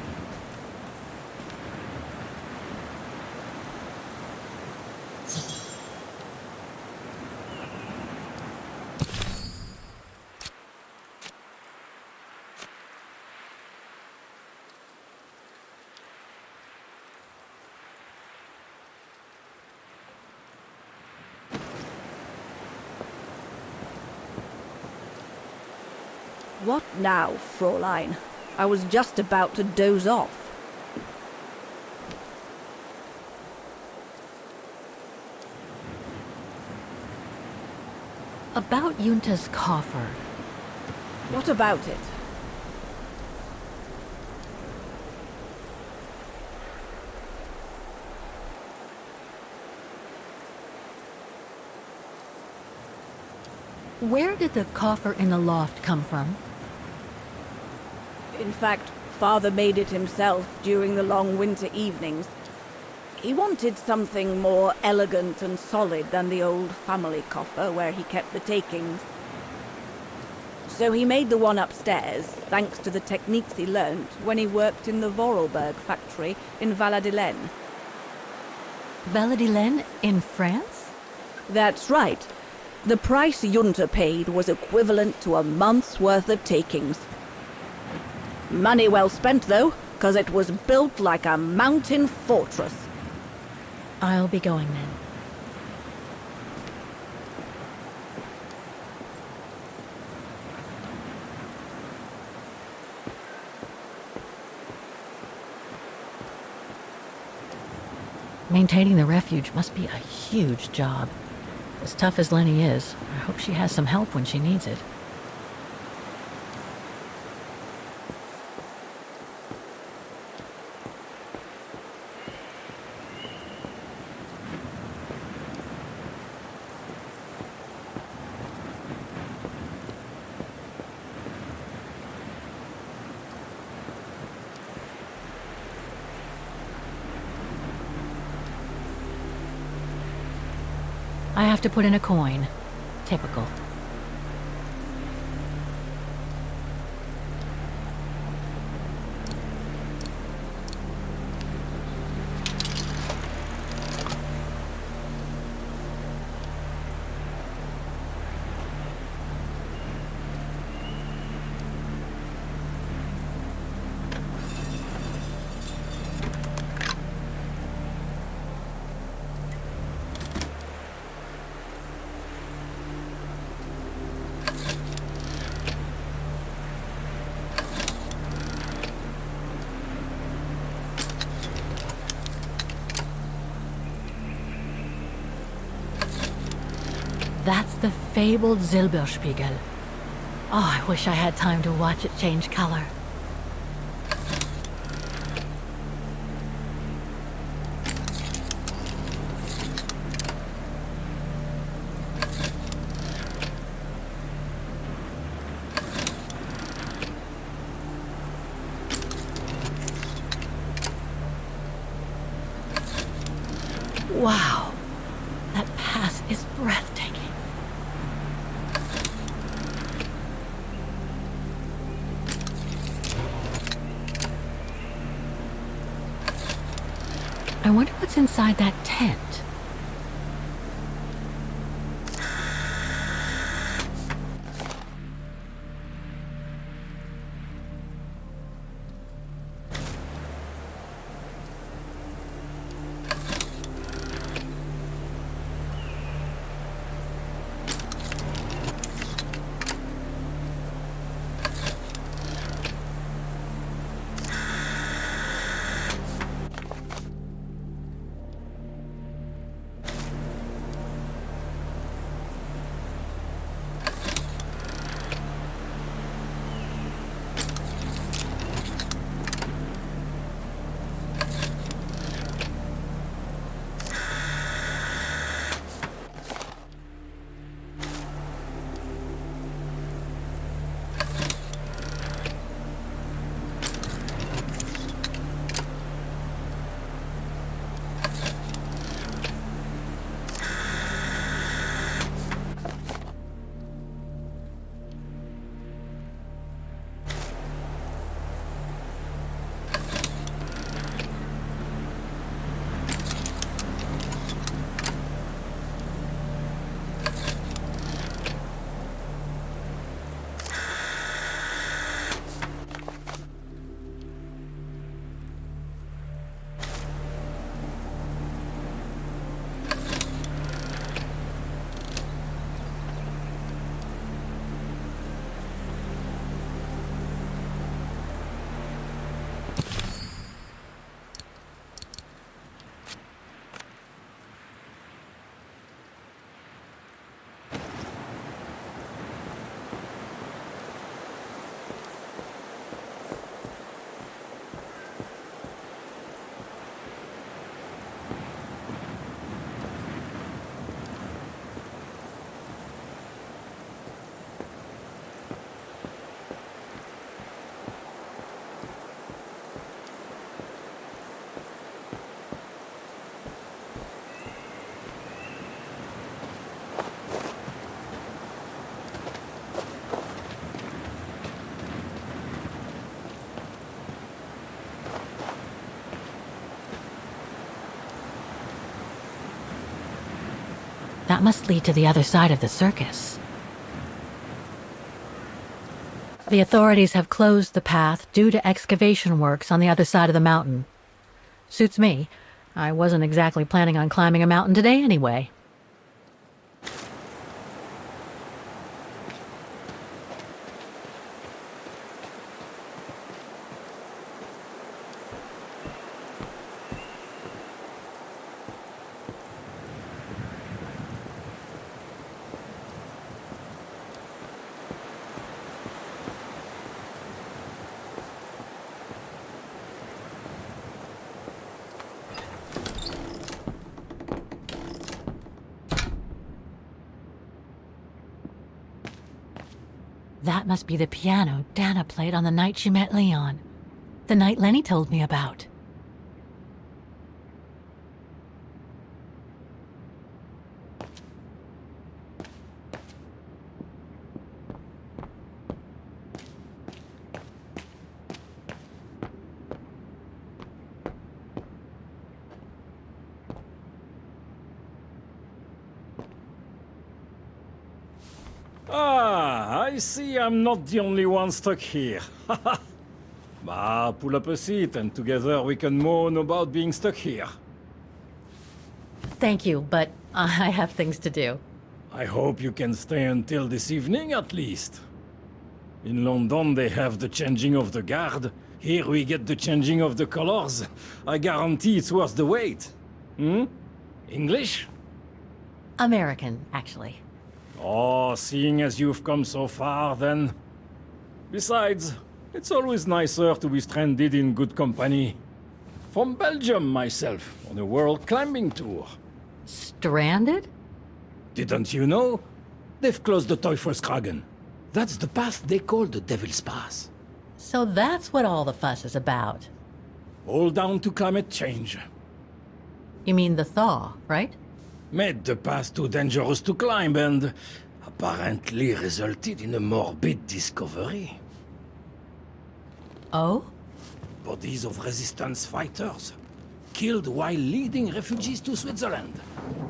S2: What now, Fräulein? I was just about to doze off.
S1: About Junta's coffer.
S2: What about it?
S1: Where did the coffer in the loft come from?
S2: In fact, Father made it himself during the long winter evenings. He wanted something more elegant and solid than the old family coffer where he kept the takings. So he made the one upstairs, thanks to the techniques he learnt when he worked in the Vorarlberg factory in Valladolid.
S1: Valladolid in France?
S2: That's right. The price Junta paid was equivalent to a month's worth of takings. Money well spent, though, 'cause it was built like a mountain fortress.
S1: I'll be going then. Maintaining the refuge must be a huge job. As tough as Lenny is, I hope she has some help when she needs it. I have to put in a coin. Typical. That's the fabled Silberspiegel. Oh, I wish I had time to watch it change color. Wow, that pass is breathtaking. I wonder what's inside that tent. That must lead to the other side of the circus. The authorities have closed the path due to excavation works on the other side of the mountain. Suits me. I wasn't exactly planning on climbing a mountain today anyway. That must be the piano Dana played on the night she met Leon. The night Lenny told me about.
S12: Ah, I see I'm not the only one stuck here. Bah, pull up a seat and together we can moan about being stuck here.
S1: Thank you, but I have things to do.
S12: I hope you can stay until this evening at least. In London they have the changing of the guard. Here we get the changing of the colors. I guarantee it's worth the wait. English?
S1: American, actually.
S12: Oh, seeing as you've come so far, then. Besides, it's always nicer to be stranded in good company. From Belgium, myself, on a world climbing tour.
S1: Stranded?
S12: Didn't you know? They've closed the Teufelskragen. That's the path they call the Devil's Pass.
S1: So that's what all the fuss is about.
S12: All down to climate change.
S1: You mean the thaw, right?
S12: Made the path too dangerous to climb and apparently resulted in a morbid discovery.
S1: Oh?
S12: Bodies of resistance fighters, killed while leading refugees to Switzerland.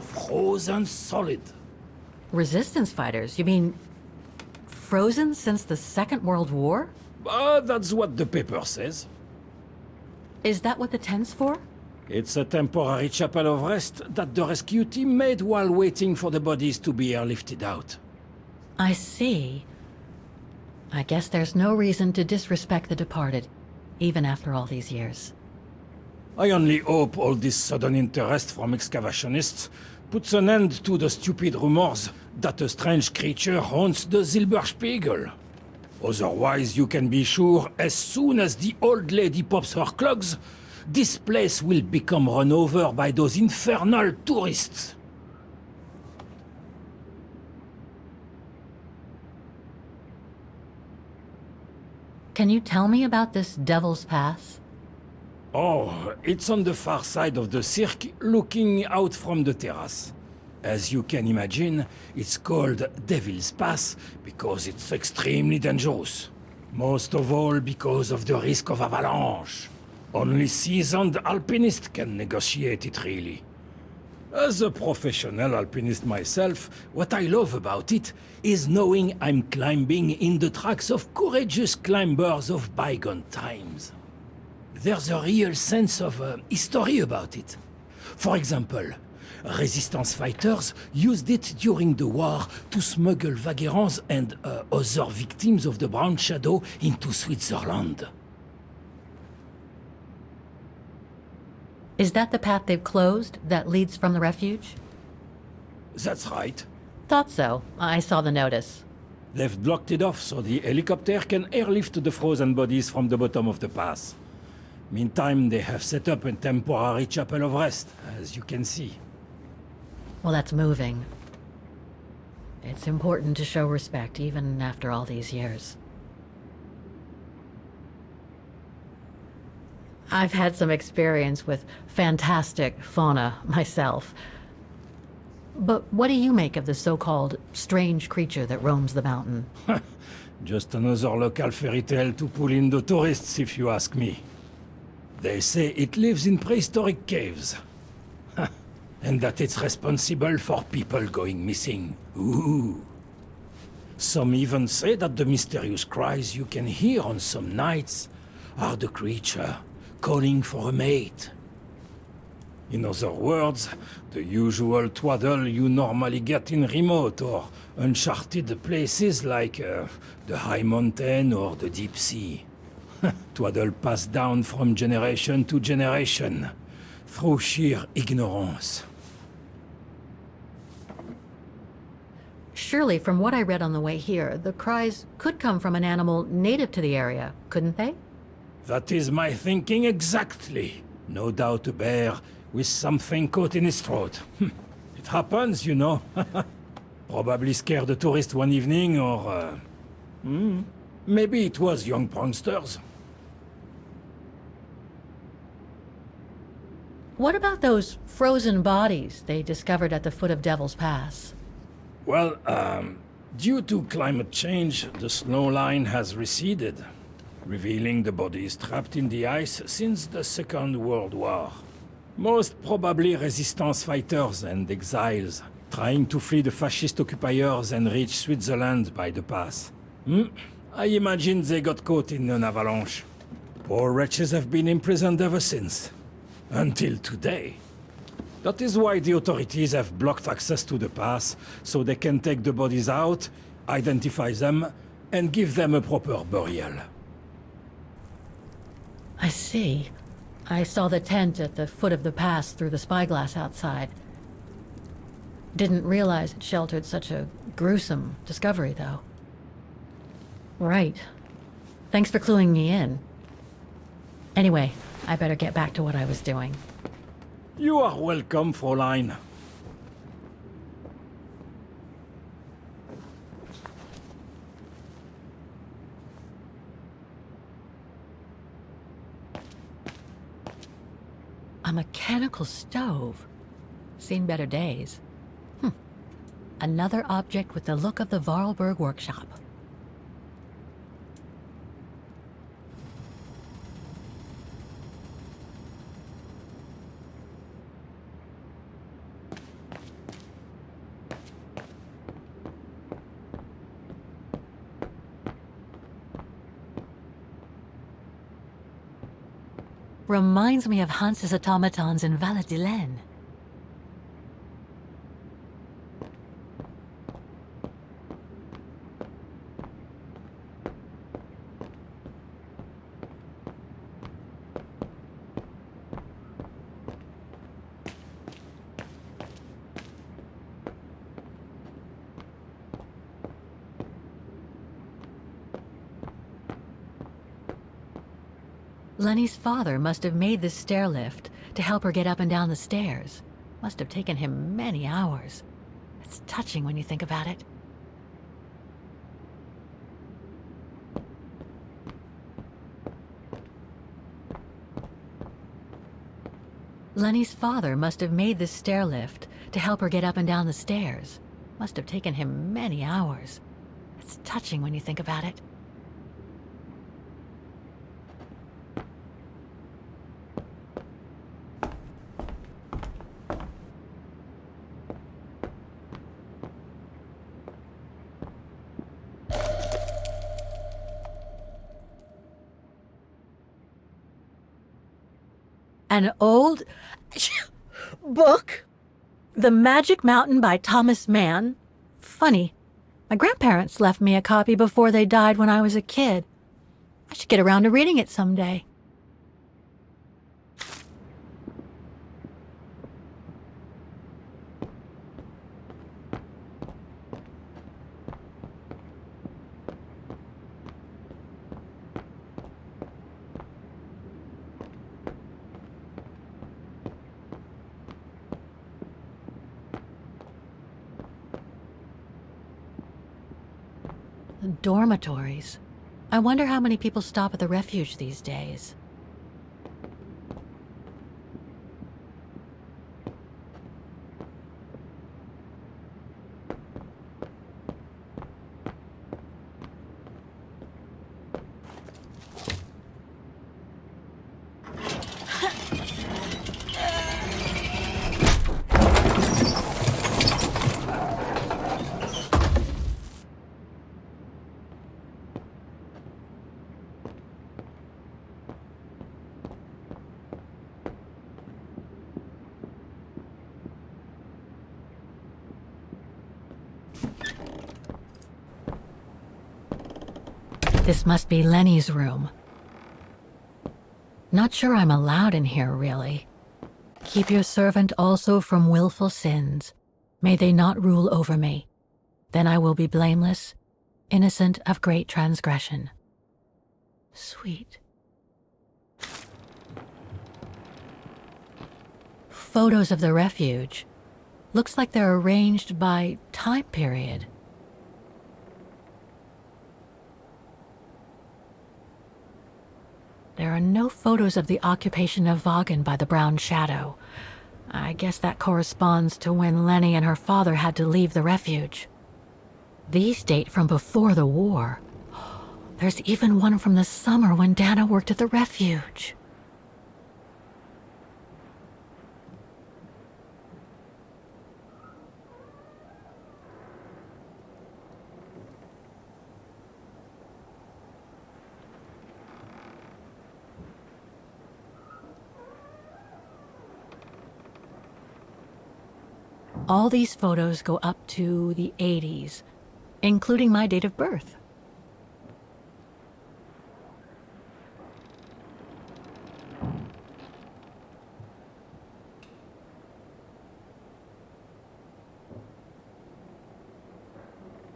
S12: Frozen solid.
S1: Resistance fighters? You mean frozen since the Second World War?
S12: That's what the paper says.
S1: Is that what the tent's for?
S12: It's a temporary chapel of rest that the rescue team made while waiting for the bodies to be airlifted out.
S1: I see. I guess there's no reason to disrespect the departed, even after all these years.
S12: I only hope all this sudden interest from excavationists puts an end to the stupid rumors that a strange creature haunts the Silberspiegel. Otherwise, you can be sure as soon as the old lady pops her clogs, this place will become run over by those infernal tourists.
S1: Can you tell me about this Devil's Pass?
S12: Oh, it's on the far side of the cirque, looking out from the terrace. As you can imagine, it's called Devil's Pass because it's extremely dangerous. Most of all because of the risk of avalanche. Only seasoned alpinists can negotiate it, really. As a professional alpinist myself, what I love about it is knowing I'm climbing in the tracks of courageous climbers of bygone times. There's a real sense of history about it. For example, resistance fighters used it during the war to smuggle vagrants and other victims of the Brown Shadow into Switzerland.
S1: Is that the path they've closed that leads from the refuge?
S12: That's right.
S1: Thought so. I saw the notice.
S12: They've blocked it off so the helicopter can airlift the frozen bodies from the bottom of the pass. Meantime, they have set up a temporary chapel of rest, as you can see.
S1: Well, that's moving. It's important to show respect, even after all these years. I've had some experience with fantastic fauna myself. But what do you make of the so-called strange creature that roams the mountain?
S12: Just another local fairy tale to pull in the tourists, if you ask me. They say it lives in prehistoric caves. and that it's responsible for people going missing. Ooh. Some even say that the mysterious cries you can hear on some nights are the creature calling for a mate. In other words, the usual twaddle you normally get in remote or uncharted places like the high mountain or the deep sea. Twaddle passed down from generation to generation through sheer ignorance.
S1: Surely, from what I read on the way here, the cries could come from an animal native to the area, couldn't they?
S12: That is my thinking exactly. No doubt a bear with something caught in his throat. It happens, you know. Probably scared a tourist one evening, or... maybe it was young pranksters.
S1: What about those frozen bodies they discovered at the foot of Devil's Pass?
S12: Well, due to climate change, the snow line has receded, revealing the bodies trapped in the ice since the Second World War. Most probably resistance fighters and exiles, trying to flee the fascist occupiers and reach Switzerland by the pass. I imagine they got caught in an avalanche. Poor wretches have been imprisoned ever since. Until today. That is why the authorities have blocked access to the pass, so they can take the bodies out, identify them, and give them a proper burial.
S1: I see. I saw the tent at the foot of the pass through the spyglass outside. Didn't realize it sheltered such a gruesome discovery, though. Right. Thanks for cluing me in. Anyway, I better get back to what I was doing.
S12: You are welcome, Fräulein.
S1: A mechanical stove. Seen better days. Another object with the look of the Vorarlberg workshop. Reminds me of Hans's automatons in Valladolid. Lenny's father must have made this stair lift to help her get up and down the stairs. Must have taken him many hours. It's touching when you think about it. Lenny's father must have made this stair lift to help her get up and down the stairs. Must have taken him many hours. It's touching when you think about it. An old book? The Magic Mountain by Thomas Mann? Funny. My grandparents left me a copy before they died when I was a kid. I should get around to reading it someday. The dormitories. I wonder how many people stop at the refuge these days. This must be Lenny's room. Not sure I'm allowed in here, really. Keep your servant also from willful sins. May they not rule over me. Then I will be blameless, innocent of great transgression. Sweet. Photos of the refuge. Looks like they're arranged by time period. There are no photos of the occupation of Vaughan by the Brown Shadow. I guess that corresponds to when Lenny and her father had to leave the refuge. These date from before the war. There's even one from the summer when Dana worked at the refuge. All these photos go up to the 80s, including my date of birth.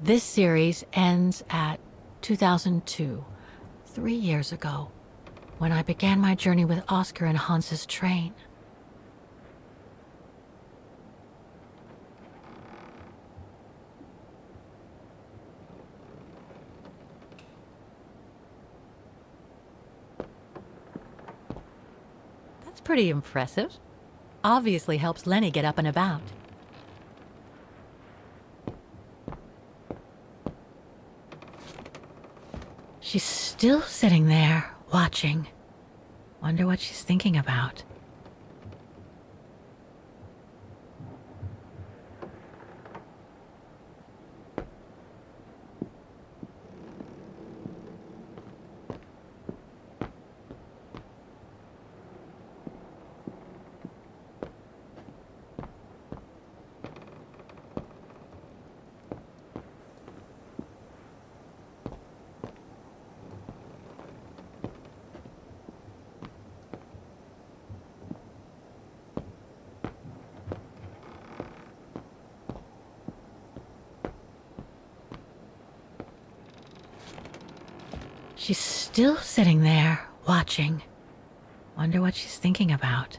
S1: This series ends at 2002, 3 years ago, when I began my journey with Oscar and Hans's train. That's pretty impressive. Obviously helps Lenny get up and about. She's still sitting there, watching. Wonder what she's thinking about. She's still sitting there, watching. Wonder what she's thinking about.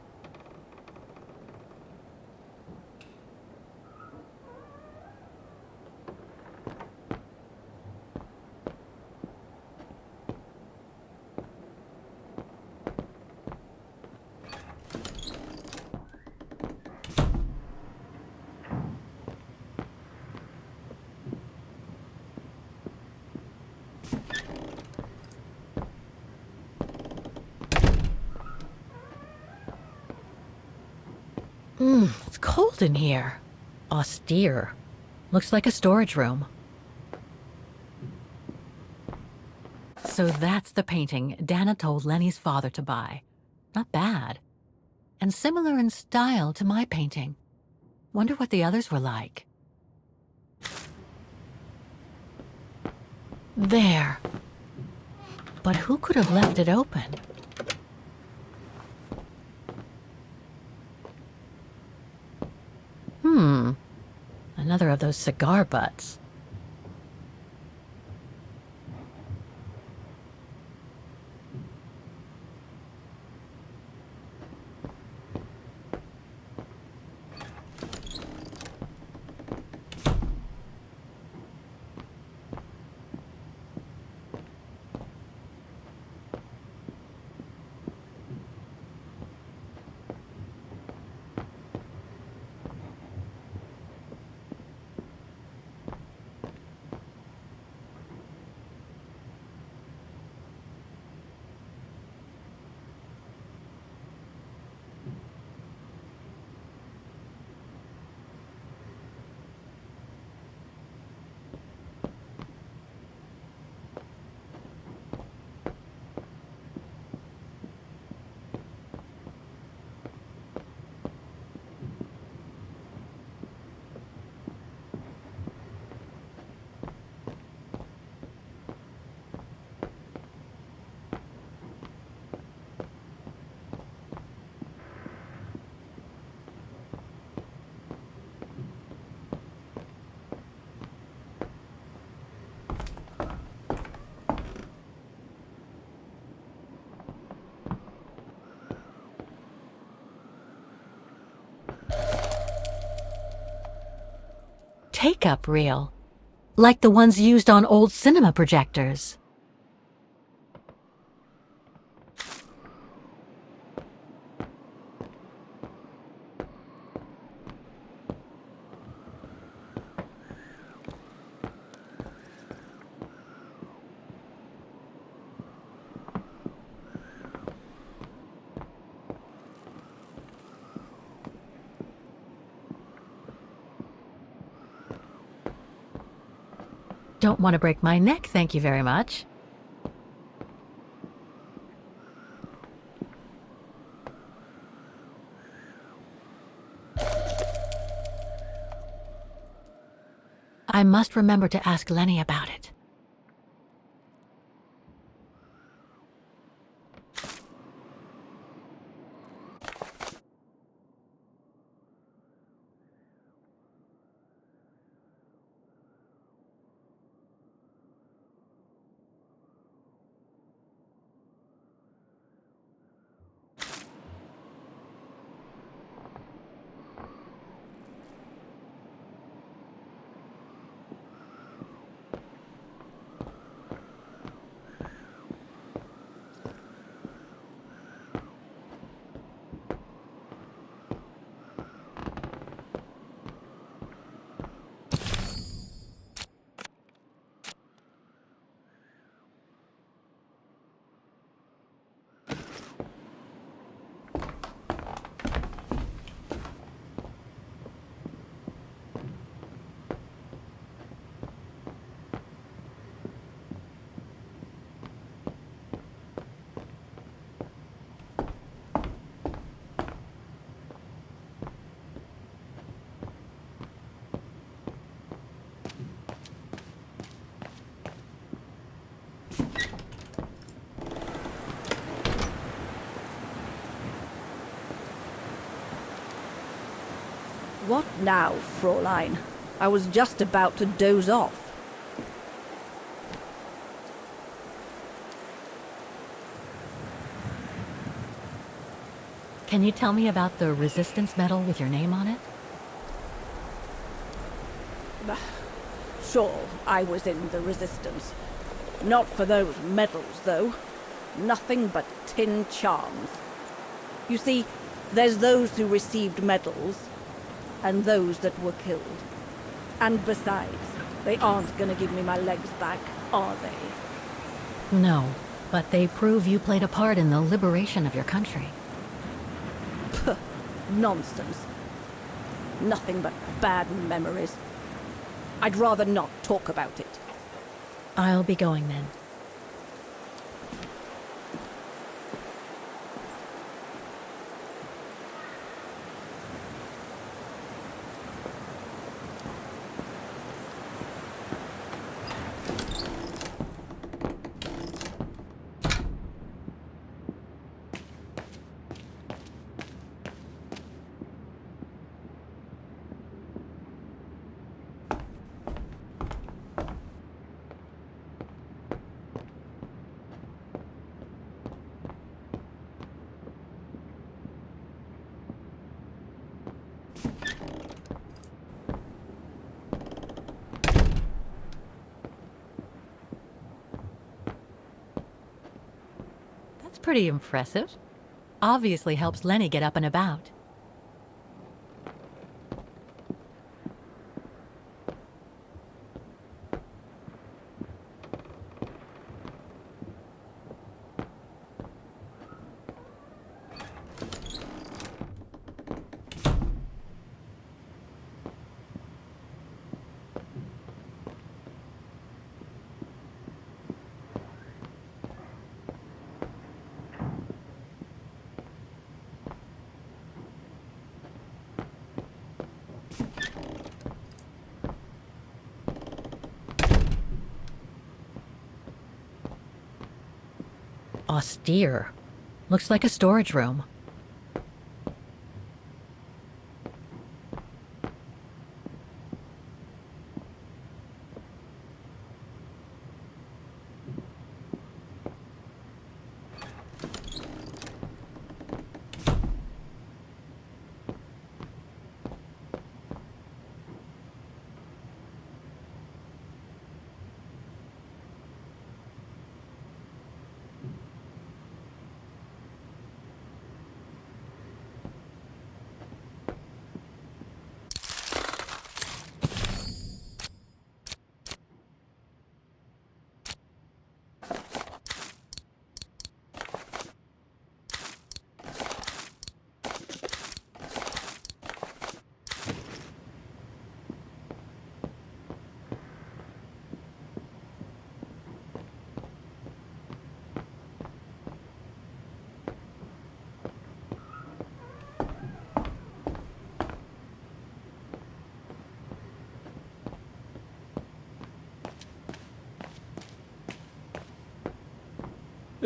S1: It's cold in here. Austere. Looks like a storage room. So that's the painting Dana told Lenny's father to buy. Not bad. And similar in style to my painting. Wonder what the others were like. There. But who could have left it open? Another of those cigar butts. take-up reel, like the ones used on old cinema projectors. Don't want to break my neck, thank you very much. I must remember to ask Lenny about it.
S2: What now, Fräulein? I was just about to doze off.
S1: Can you tell me about the resistance medal with your name on it?
S2: Sure, I was in the Resistance. Not for those medals, though. Nothing but tin charms. You see, there's those who received medals, and those that were killed. And besides, they aren't gonna give me my legs back, are they?
S1: No, but they prove you played a part in the liberation of your country.
S2: Puh, nonsense. Nothing but bad memories. I'd rather not talk about it.
S1: I'll be going then. Pretty impressive. Obviously helps Lenny get up and about. Austere. Looks like a storage room.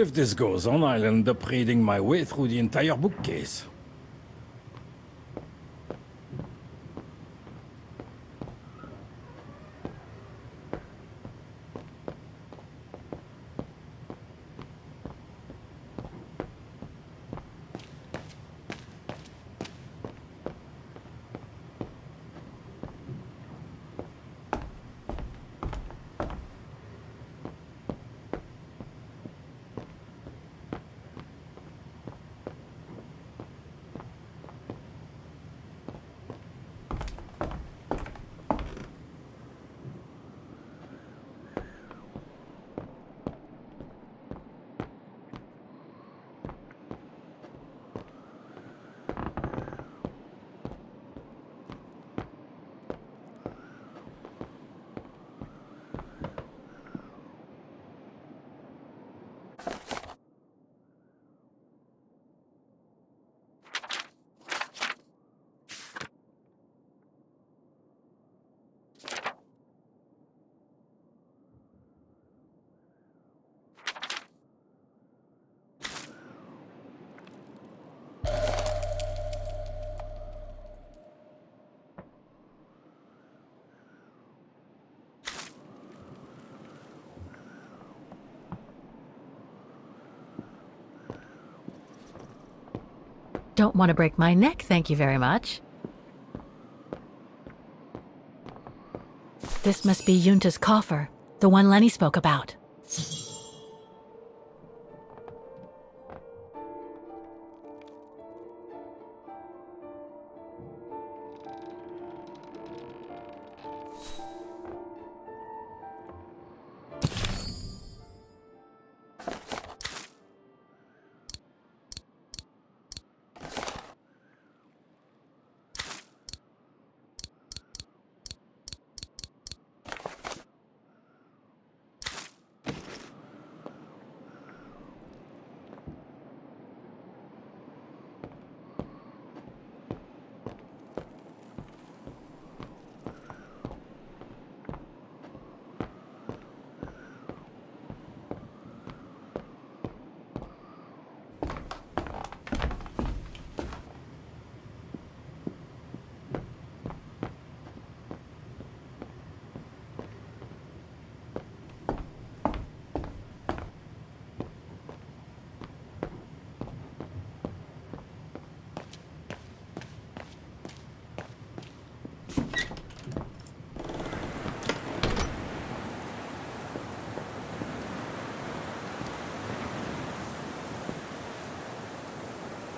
S12: If this goes on, I'll end up reading my way through the entire bookcase.
S1: Don't want to break my neck, thank you very much. This must be Yunta's coffer, the one Lenny spoke about.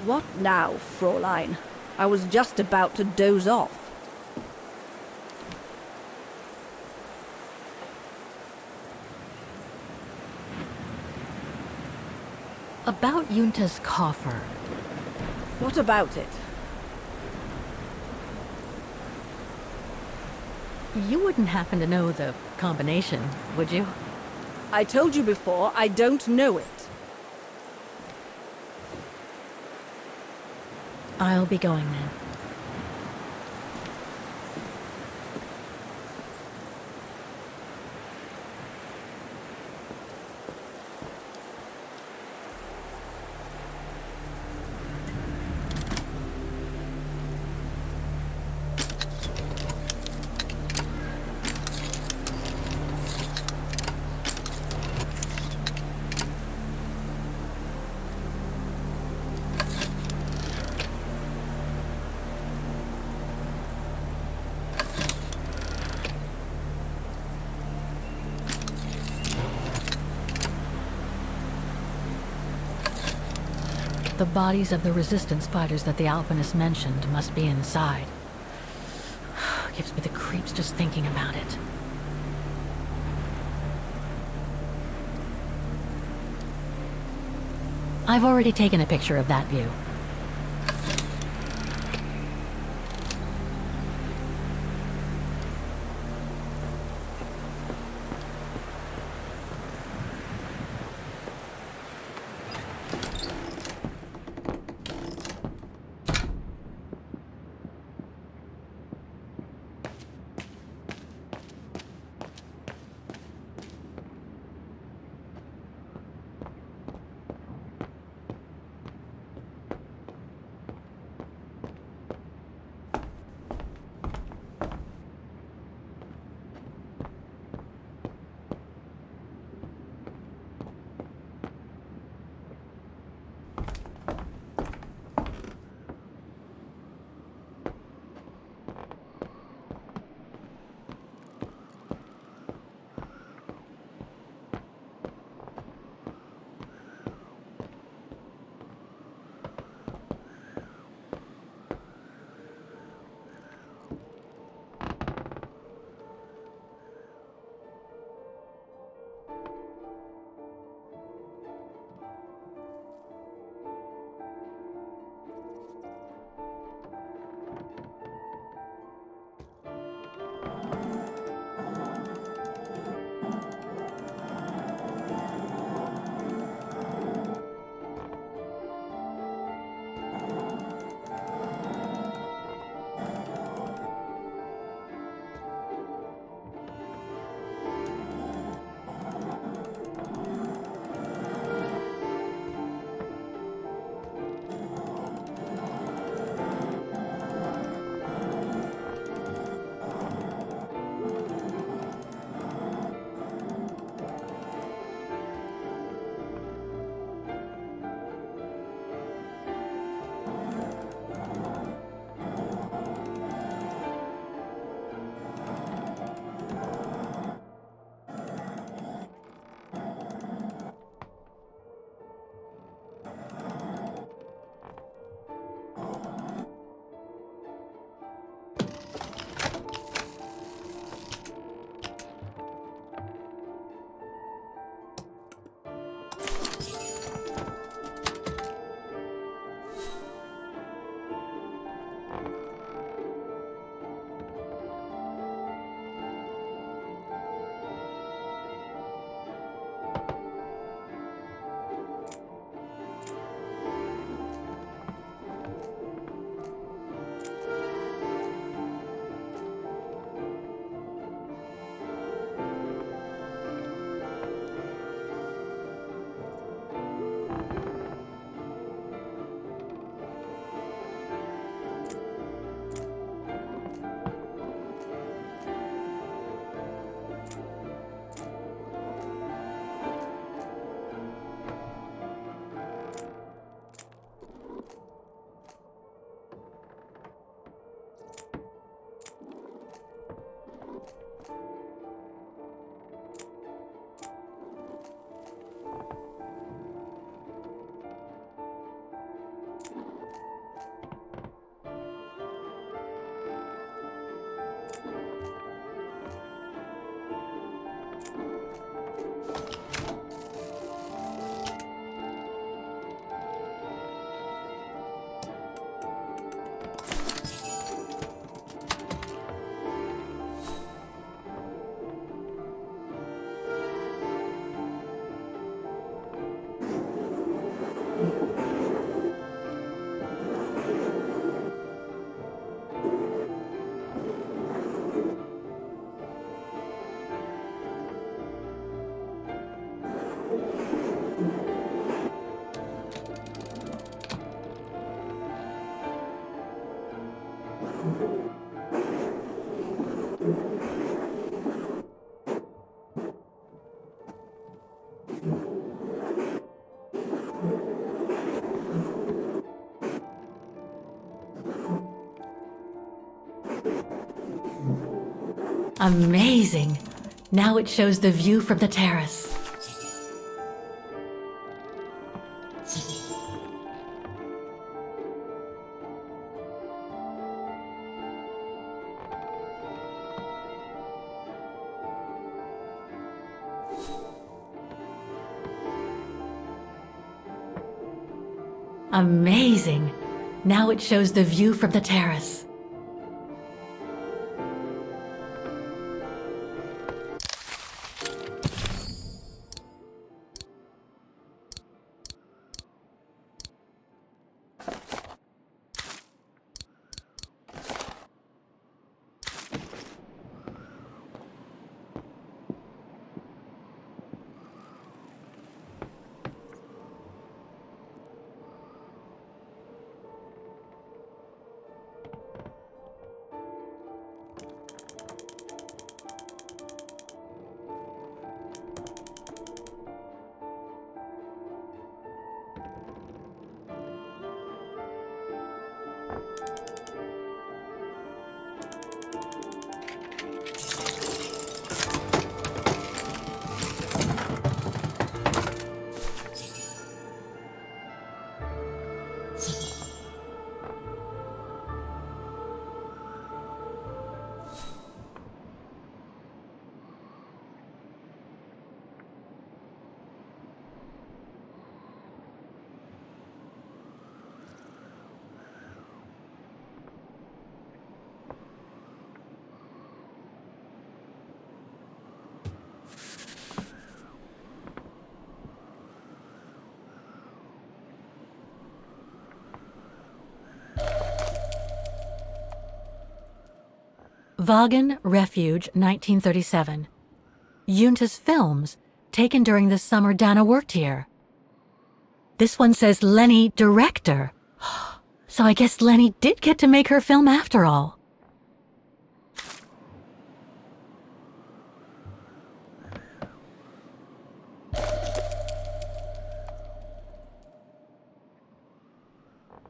S2: What now, Fräulein? I was just about to doze off.
S1: About Yunta's coffer.
S2: What about it?
S1: You wouldn't happen to know the combination, would you?
S2: I told you before, I don't know it.
S1: I'll be going then. The bodies of the resistance fighters that the alpinist mentioned must be inside. Gives me the creeps just thinking about it. I've already taken a picture of that view. Amazing. Now it shows the view from the terrace. Amazing. Now it shows the view from the terrace. Vaughan Refuge, 1937. Yunta's films, taken during the summer Dana worked here. This one says Lenny, director. So I guess Lenny did get to make her film after all.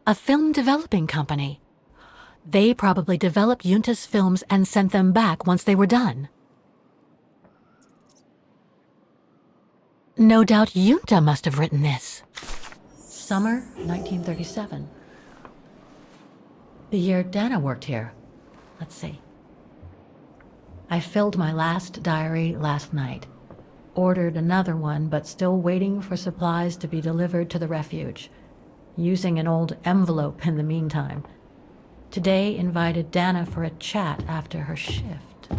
S1: A film developing company. They probably developed Yunta's films and sent them back once they were done. No doubt Yunta must have written this. Summer 1937. The year Dana worked here. Let's see. I filled my last diary last night. Ordered another one, but still waiting for supplies to be delivered to the refuge. Using an old envelope in the meantime. Today invited Dana for a chat after her shift.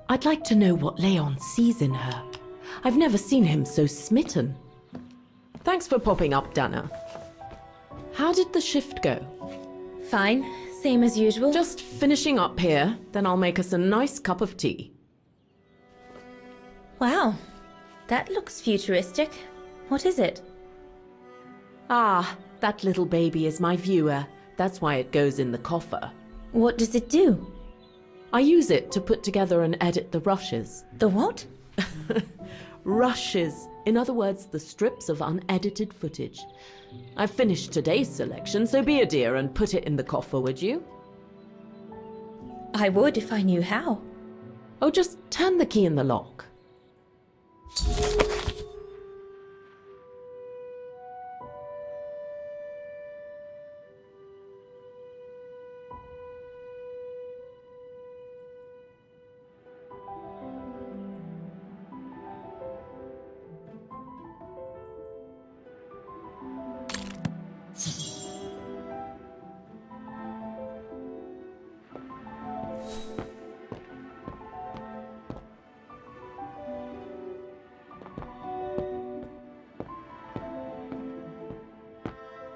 S9: I'd like to know what Leon sees in her. I've never seen him so smitten. Thanks for popping up, Dana. How did the shift go?
S4: Fine, same as usual.
S9: Just finishing up here, then I'll make us a nice cup of tea.
S4: Wow, that looks futuristic. What is it?
S9: Ah, that little baby is my viewer. That's why it goes in the coffer.
S4: What does it do?
S9: I use it to put together and edit the rushes.
S4: The what?
S9: Rushes. In other words, the strips of unedited footage. I've finished today's selection, so be a dear and put it in the coffer, would you?
S4: I would if I knew how.
S9: Oh, just turn the key in the lock.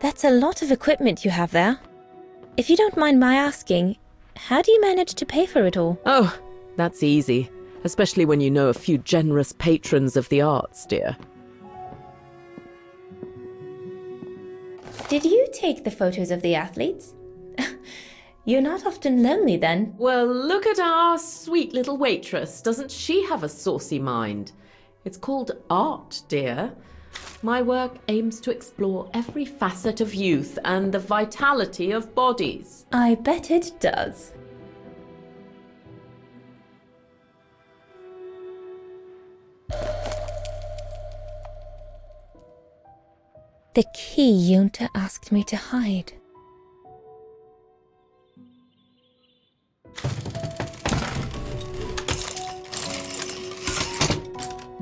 S4: That's a lot of equipment you have there. If you don't mind my asking, how do you manage to pay for it all?
S9: Oh, that's easy. Especially when you know a few generous patrons of the arts, dear.
S4: Did you take the photos of the athletes? You're not often lonely then.
S9: Well, look at our sweet little waitress. Doesn't she have a saucy mind? It's called art, dear. My work aims to explore every facet of youth and the vitality of bodies.
S4: I bet it does. The key Yunta asked me to hide.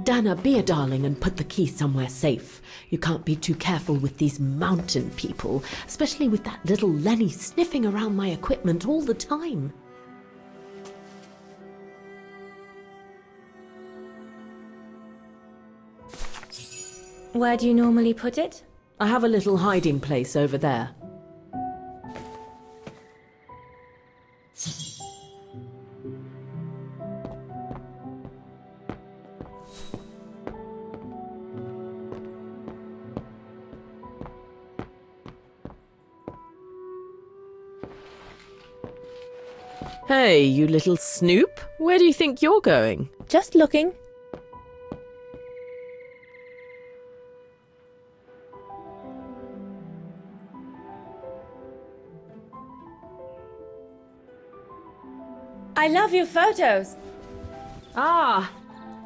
S9: Dana, be a darling and put the key somewhere safe. You can't be too careful with these mountain people, especially with that little Lenny sniffing around my equipment all the time.
S4: Where do you normally put it?
S9: I have a little hiding place over there. Hey, you little snoop. Where do you think you're going?
S4: Just looking. I love your photos.
S9: Ah,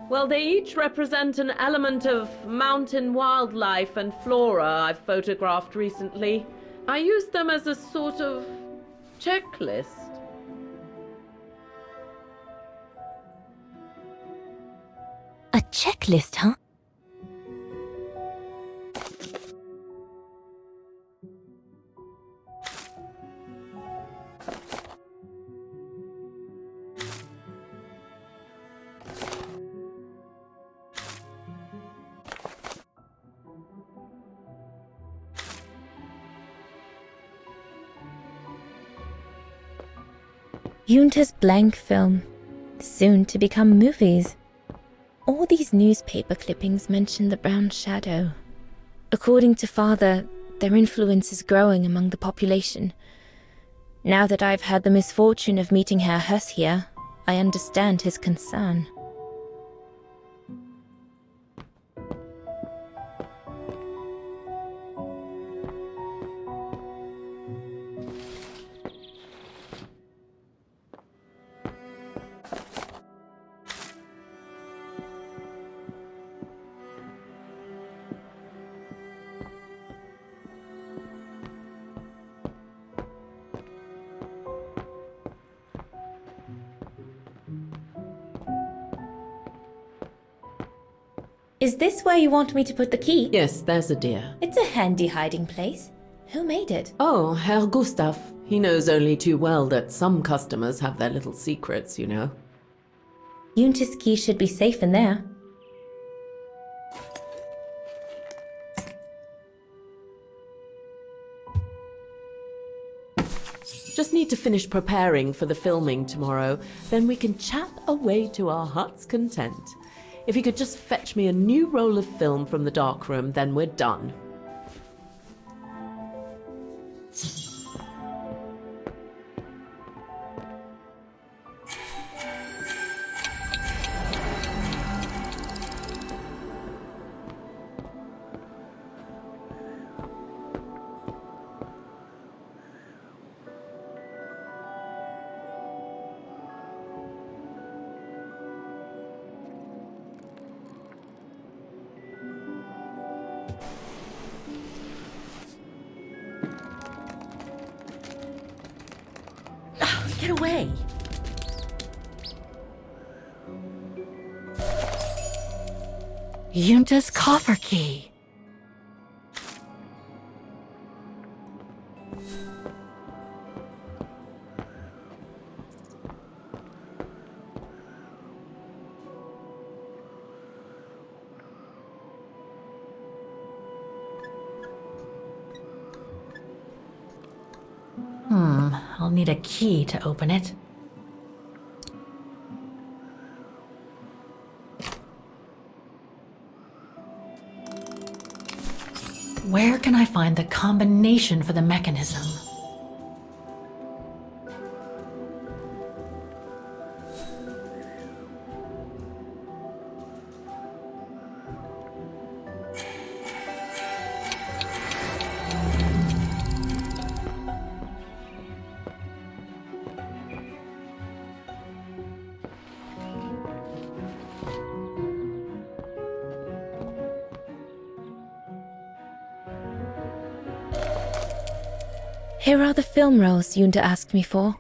S9: well, they each represent an element of mountain wildlife and flora I've photographed recently. I use them as a sort of checklist.
S4: A checklist, huh? Yunta's blank film, soon to become movies. All these newspaper clippings mention the Brown Shadow. According to Father, their influence is growing among the population. Now that I've had the misfortune of meeting Herr Huss here, I understand his concern. Is this where you want me to put the key?
S9: Yes, there's a dear.
S4: It's a handy hiding place. Who made it?
S9: Oh, Herr Gustav. He knows only too well that some customers have their little secrets, you know.
S4: Yunta's key should be safe in there.
S9: Just need to finish preparing for the filming tomorrow. Then we can chat away to our heart's content. If you could just fetch me a new roll of film from the darkroom, then we're done.
S1: Get away! Yunta's coffer key. I'll need a key to open it. Where can I find the combination for the mechanism?
S4: Here are the film rolls Yunta asked me for.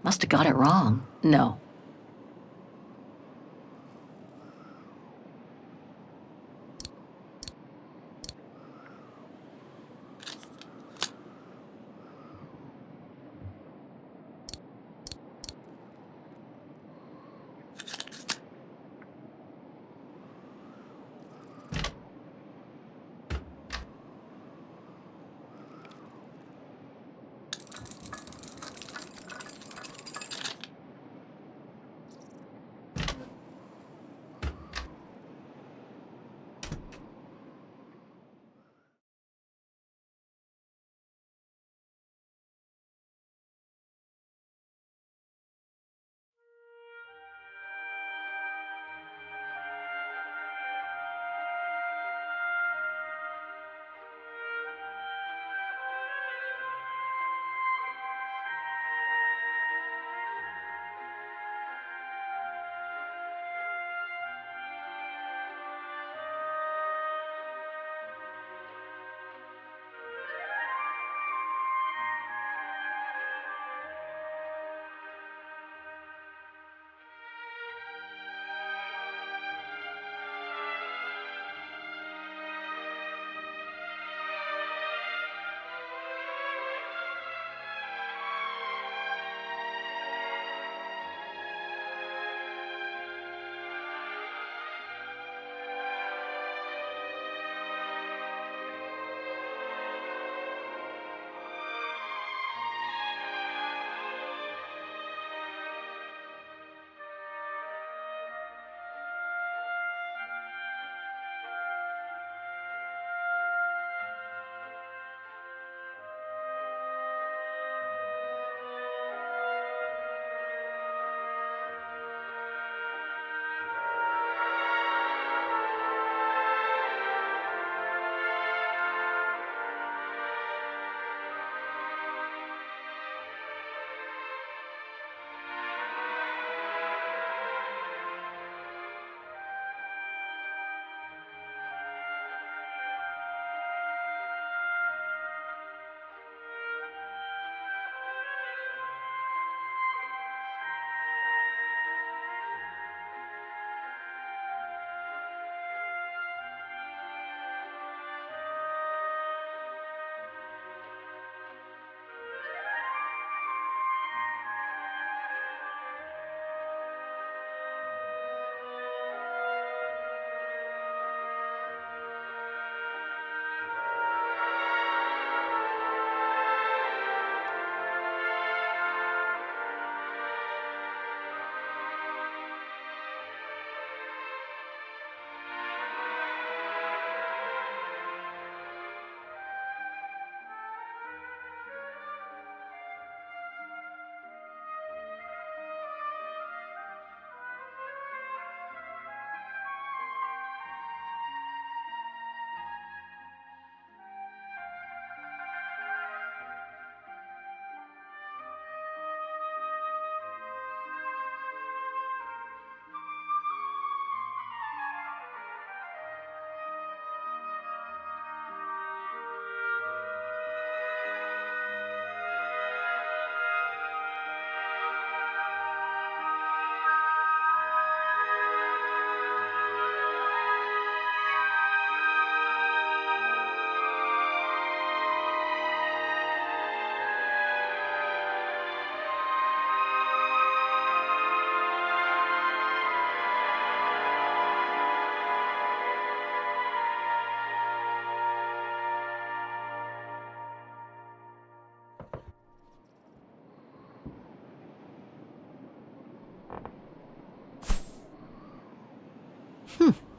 S1: Must have got it wrong. No.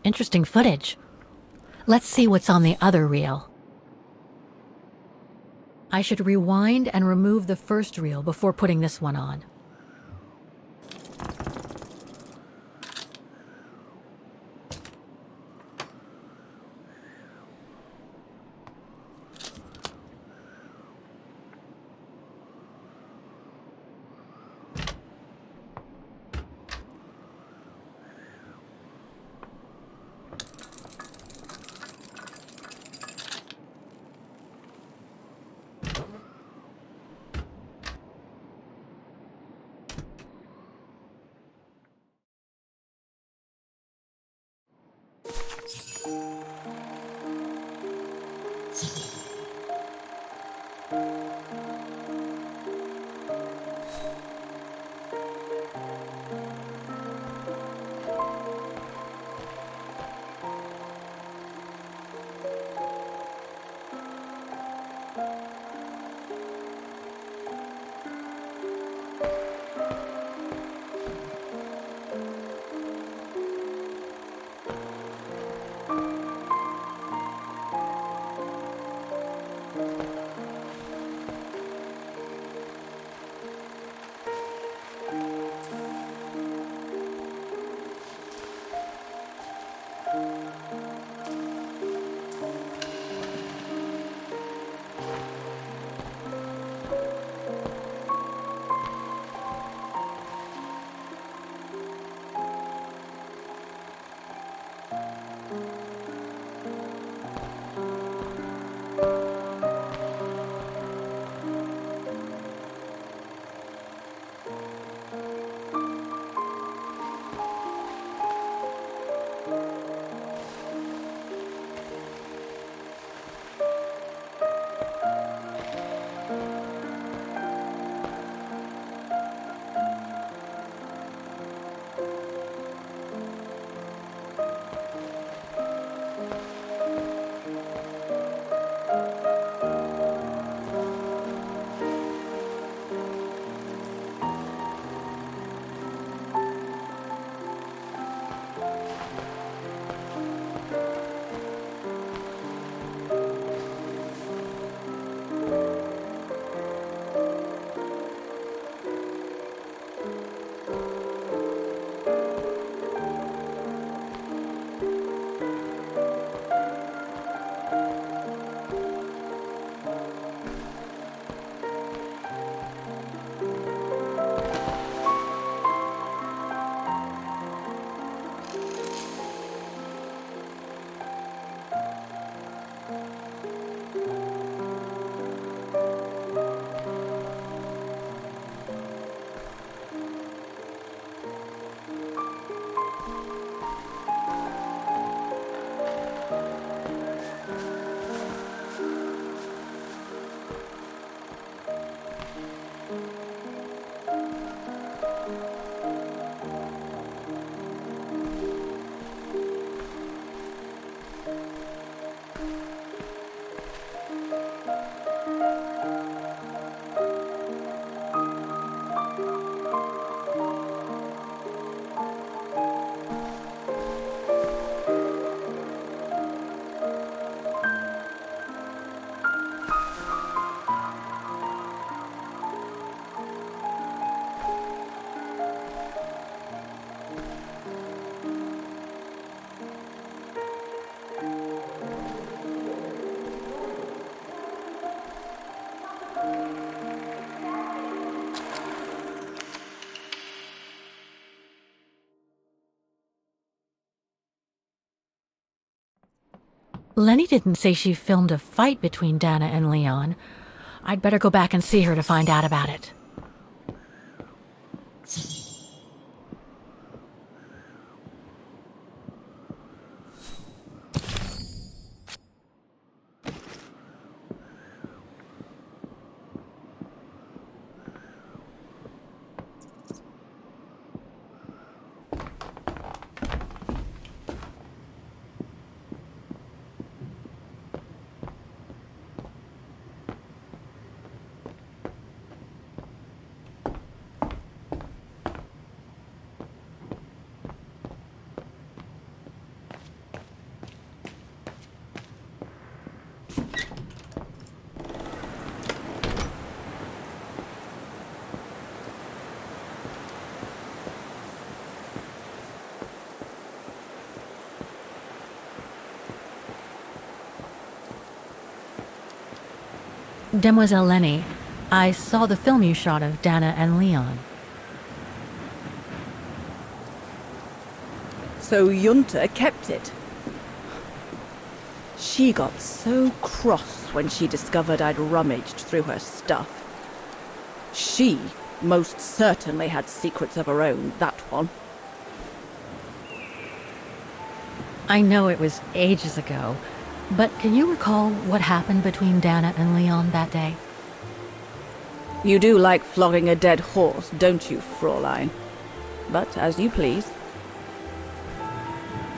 S1: Interesting footage. Let's see what's on the other reel. I should rewind and remove the first reel before putting this one on. Lenny didn't say she filmed a fight between Dana and Leon. I'd better go back and see her to find out about it. Demoiselle Lenny, I saw the film you shot of Dana and Leon.
S2: So Junta kept it. She got so cross when she discovered I'd rummaged through her stuff. She most certainly had secrets of her own, that one.
S1: I know it was ages ago, but can you recall what happened between Dana and Leon that day?
S2: You do like flogging a dead horse, don't you, Fräulein? But as you please.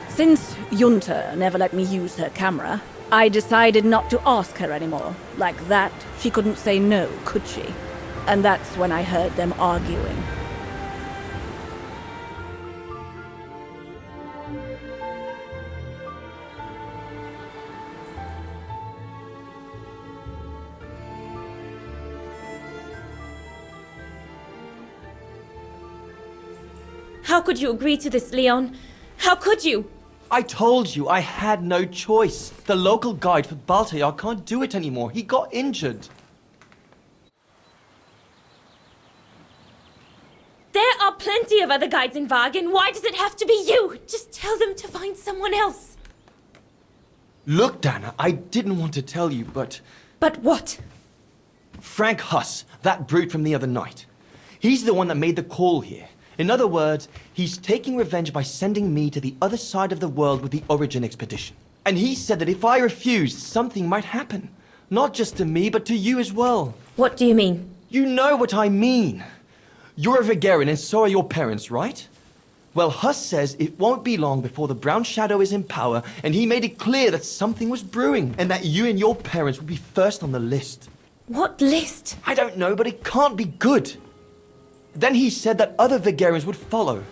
S2: Since Junta never let me use her camera, I decided not to ask her anymore. Like that, she couldn't say no, could she? And that's when I heard them arguing.
S4: How could you agree to this, Leon? How could you?
S11: I told you I had no choice. The local guide for Baltayar can't do it anymore. He got injured.
S4: There are plenty of other guides in Wagen. Why does it have to be you? Just tell them to find someone else.
S11: Look, Dana, I didn't want to tell you, but...
S4: But what?
S11: Frank Huss, that brute from the other night. He's the one that made the call here. In other words, he's taking revenge by sending me to the other side of the world with the Origin expedition. And he said that if I refused, something might happen. Not just to me, but to you as well.
S4: What do you mean?
S11: You know what I mean. You're a Vegarian and so are your parents, right? Well, Huss says it won't be long before the Brown Shadow is in power, and he made it clear that something was brewing, and that you and your parents would be first on the list.
S4: What list?
S11: I don't know, but it can't be good. Then he said that other Vegarians would follow.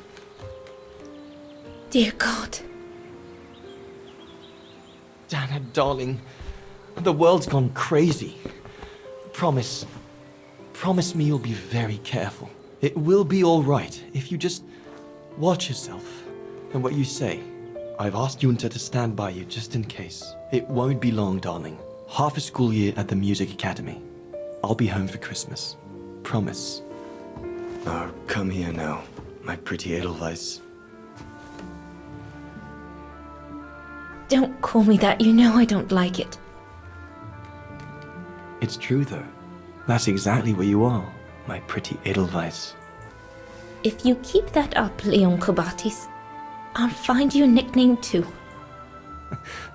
S4: Dear God.
S11: Dana, darling, the world's gone crazy. Promise me you'll be very careful. It will be all right if you just watch yourself and what you say. I've asked Junta to stand by you just in case. It won't be long, darling. Half a school year at the Music Academy. I'll be home for Christmas. Promise. Oh, come here now, my pretty Edelweiss.
S4: Don't call me that. You know I don't like it.
S11: It's true, though. That's exactly what you are, my pretty Edelweiss.
S4: If you keep that up, Leon Kobatis, I'll find you a nickname too.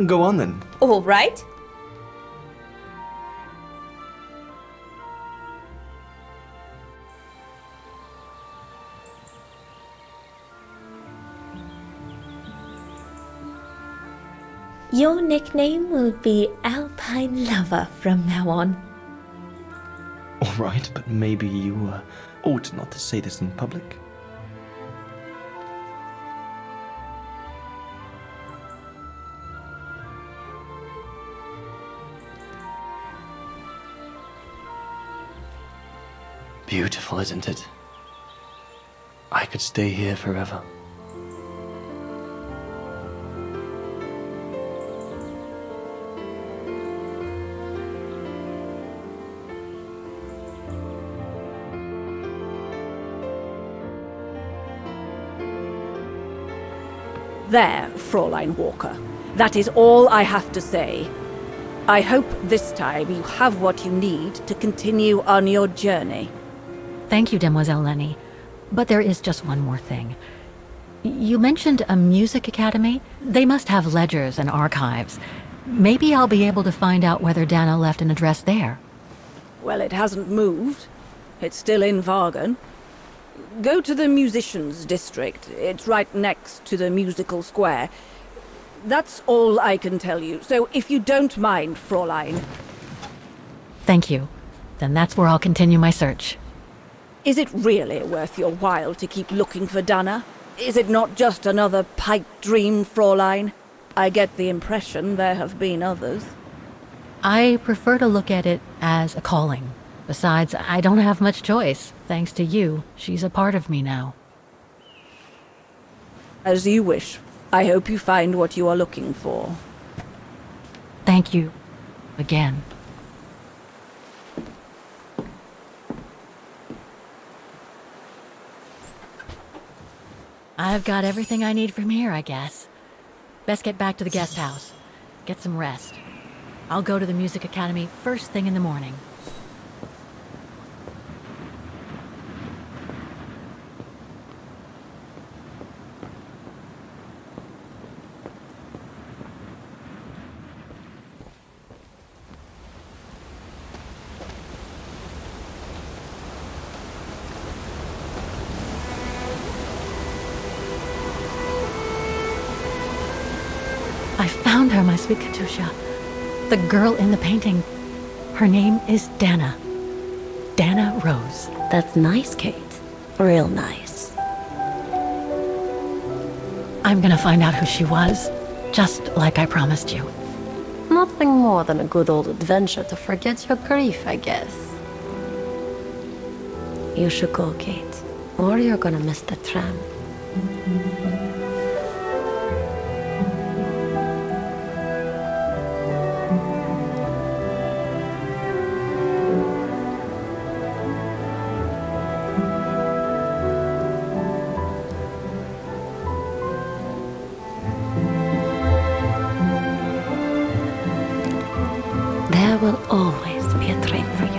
S11: Go on then.
S4: All right. Your nickname will be Alpine Lover from now on.
S11: All right, but maybe you ought not to say this in public. Beautiful, isn't it? I could stay here forever.
S2: There, Fräulein Walker. That is all I have to say. I hope this time you have what you need to continue on your journey.
S1: Thank you, Demoiselle Lenny. But there is just one more thing. You mentioned a music academy? They must have ledgers and archives. Maybe I'll be able to find out whether Dana left an address there.
S2: Well, it hasn't moved. It's still in Wagen. Go to the musicians' district. It's right next to the musical square. That's all I can tell you. So if you don't mind, Fräulein.
S1: Thank you. Then that's where I'll continue my search.
S2: Is it really worth your while to keep looking for Dana? Is it not just another pipe dream, Fräulein? I get the impression there have been others.
S1: I prefer to look at it as a calling. Besides, I don't have much choice. Thanks to you, she's a part of me now.
S2: As you wish. I hope you find what you are looking for.
S1: Thank you. Again. I've got everything I need from here, I guess. Best get back to the guest house. Get some rest. I'll go to the music academy first thing in the morning. I found her, my sweet Katusha. The girl in the painting. Her name is Dana. Dana Rose.
S13: That's nice, Kate. Real nice.
S1: I'm gonna find out who she was, just like I promised you.
S13: Nothing more than a good old adventure to forget your grief, I guess. You should go, Kate, or you're gonna miss the tram. There will always be a train for you.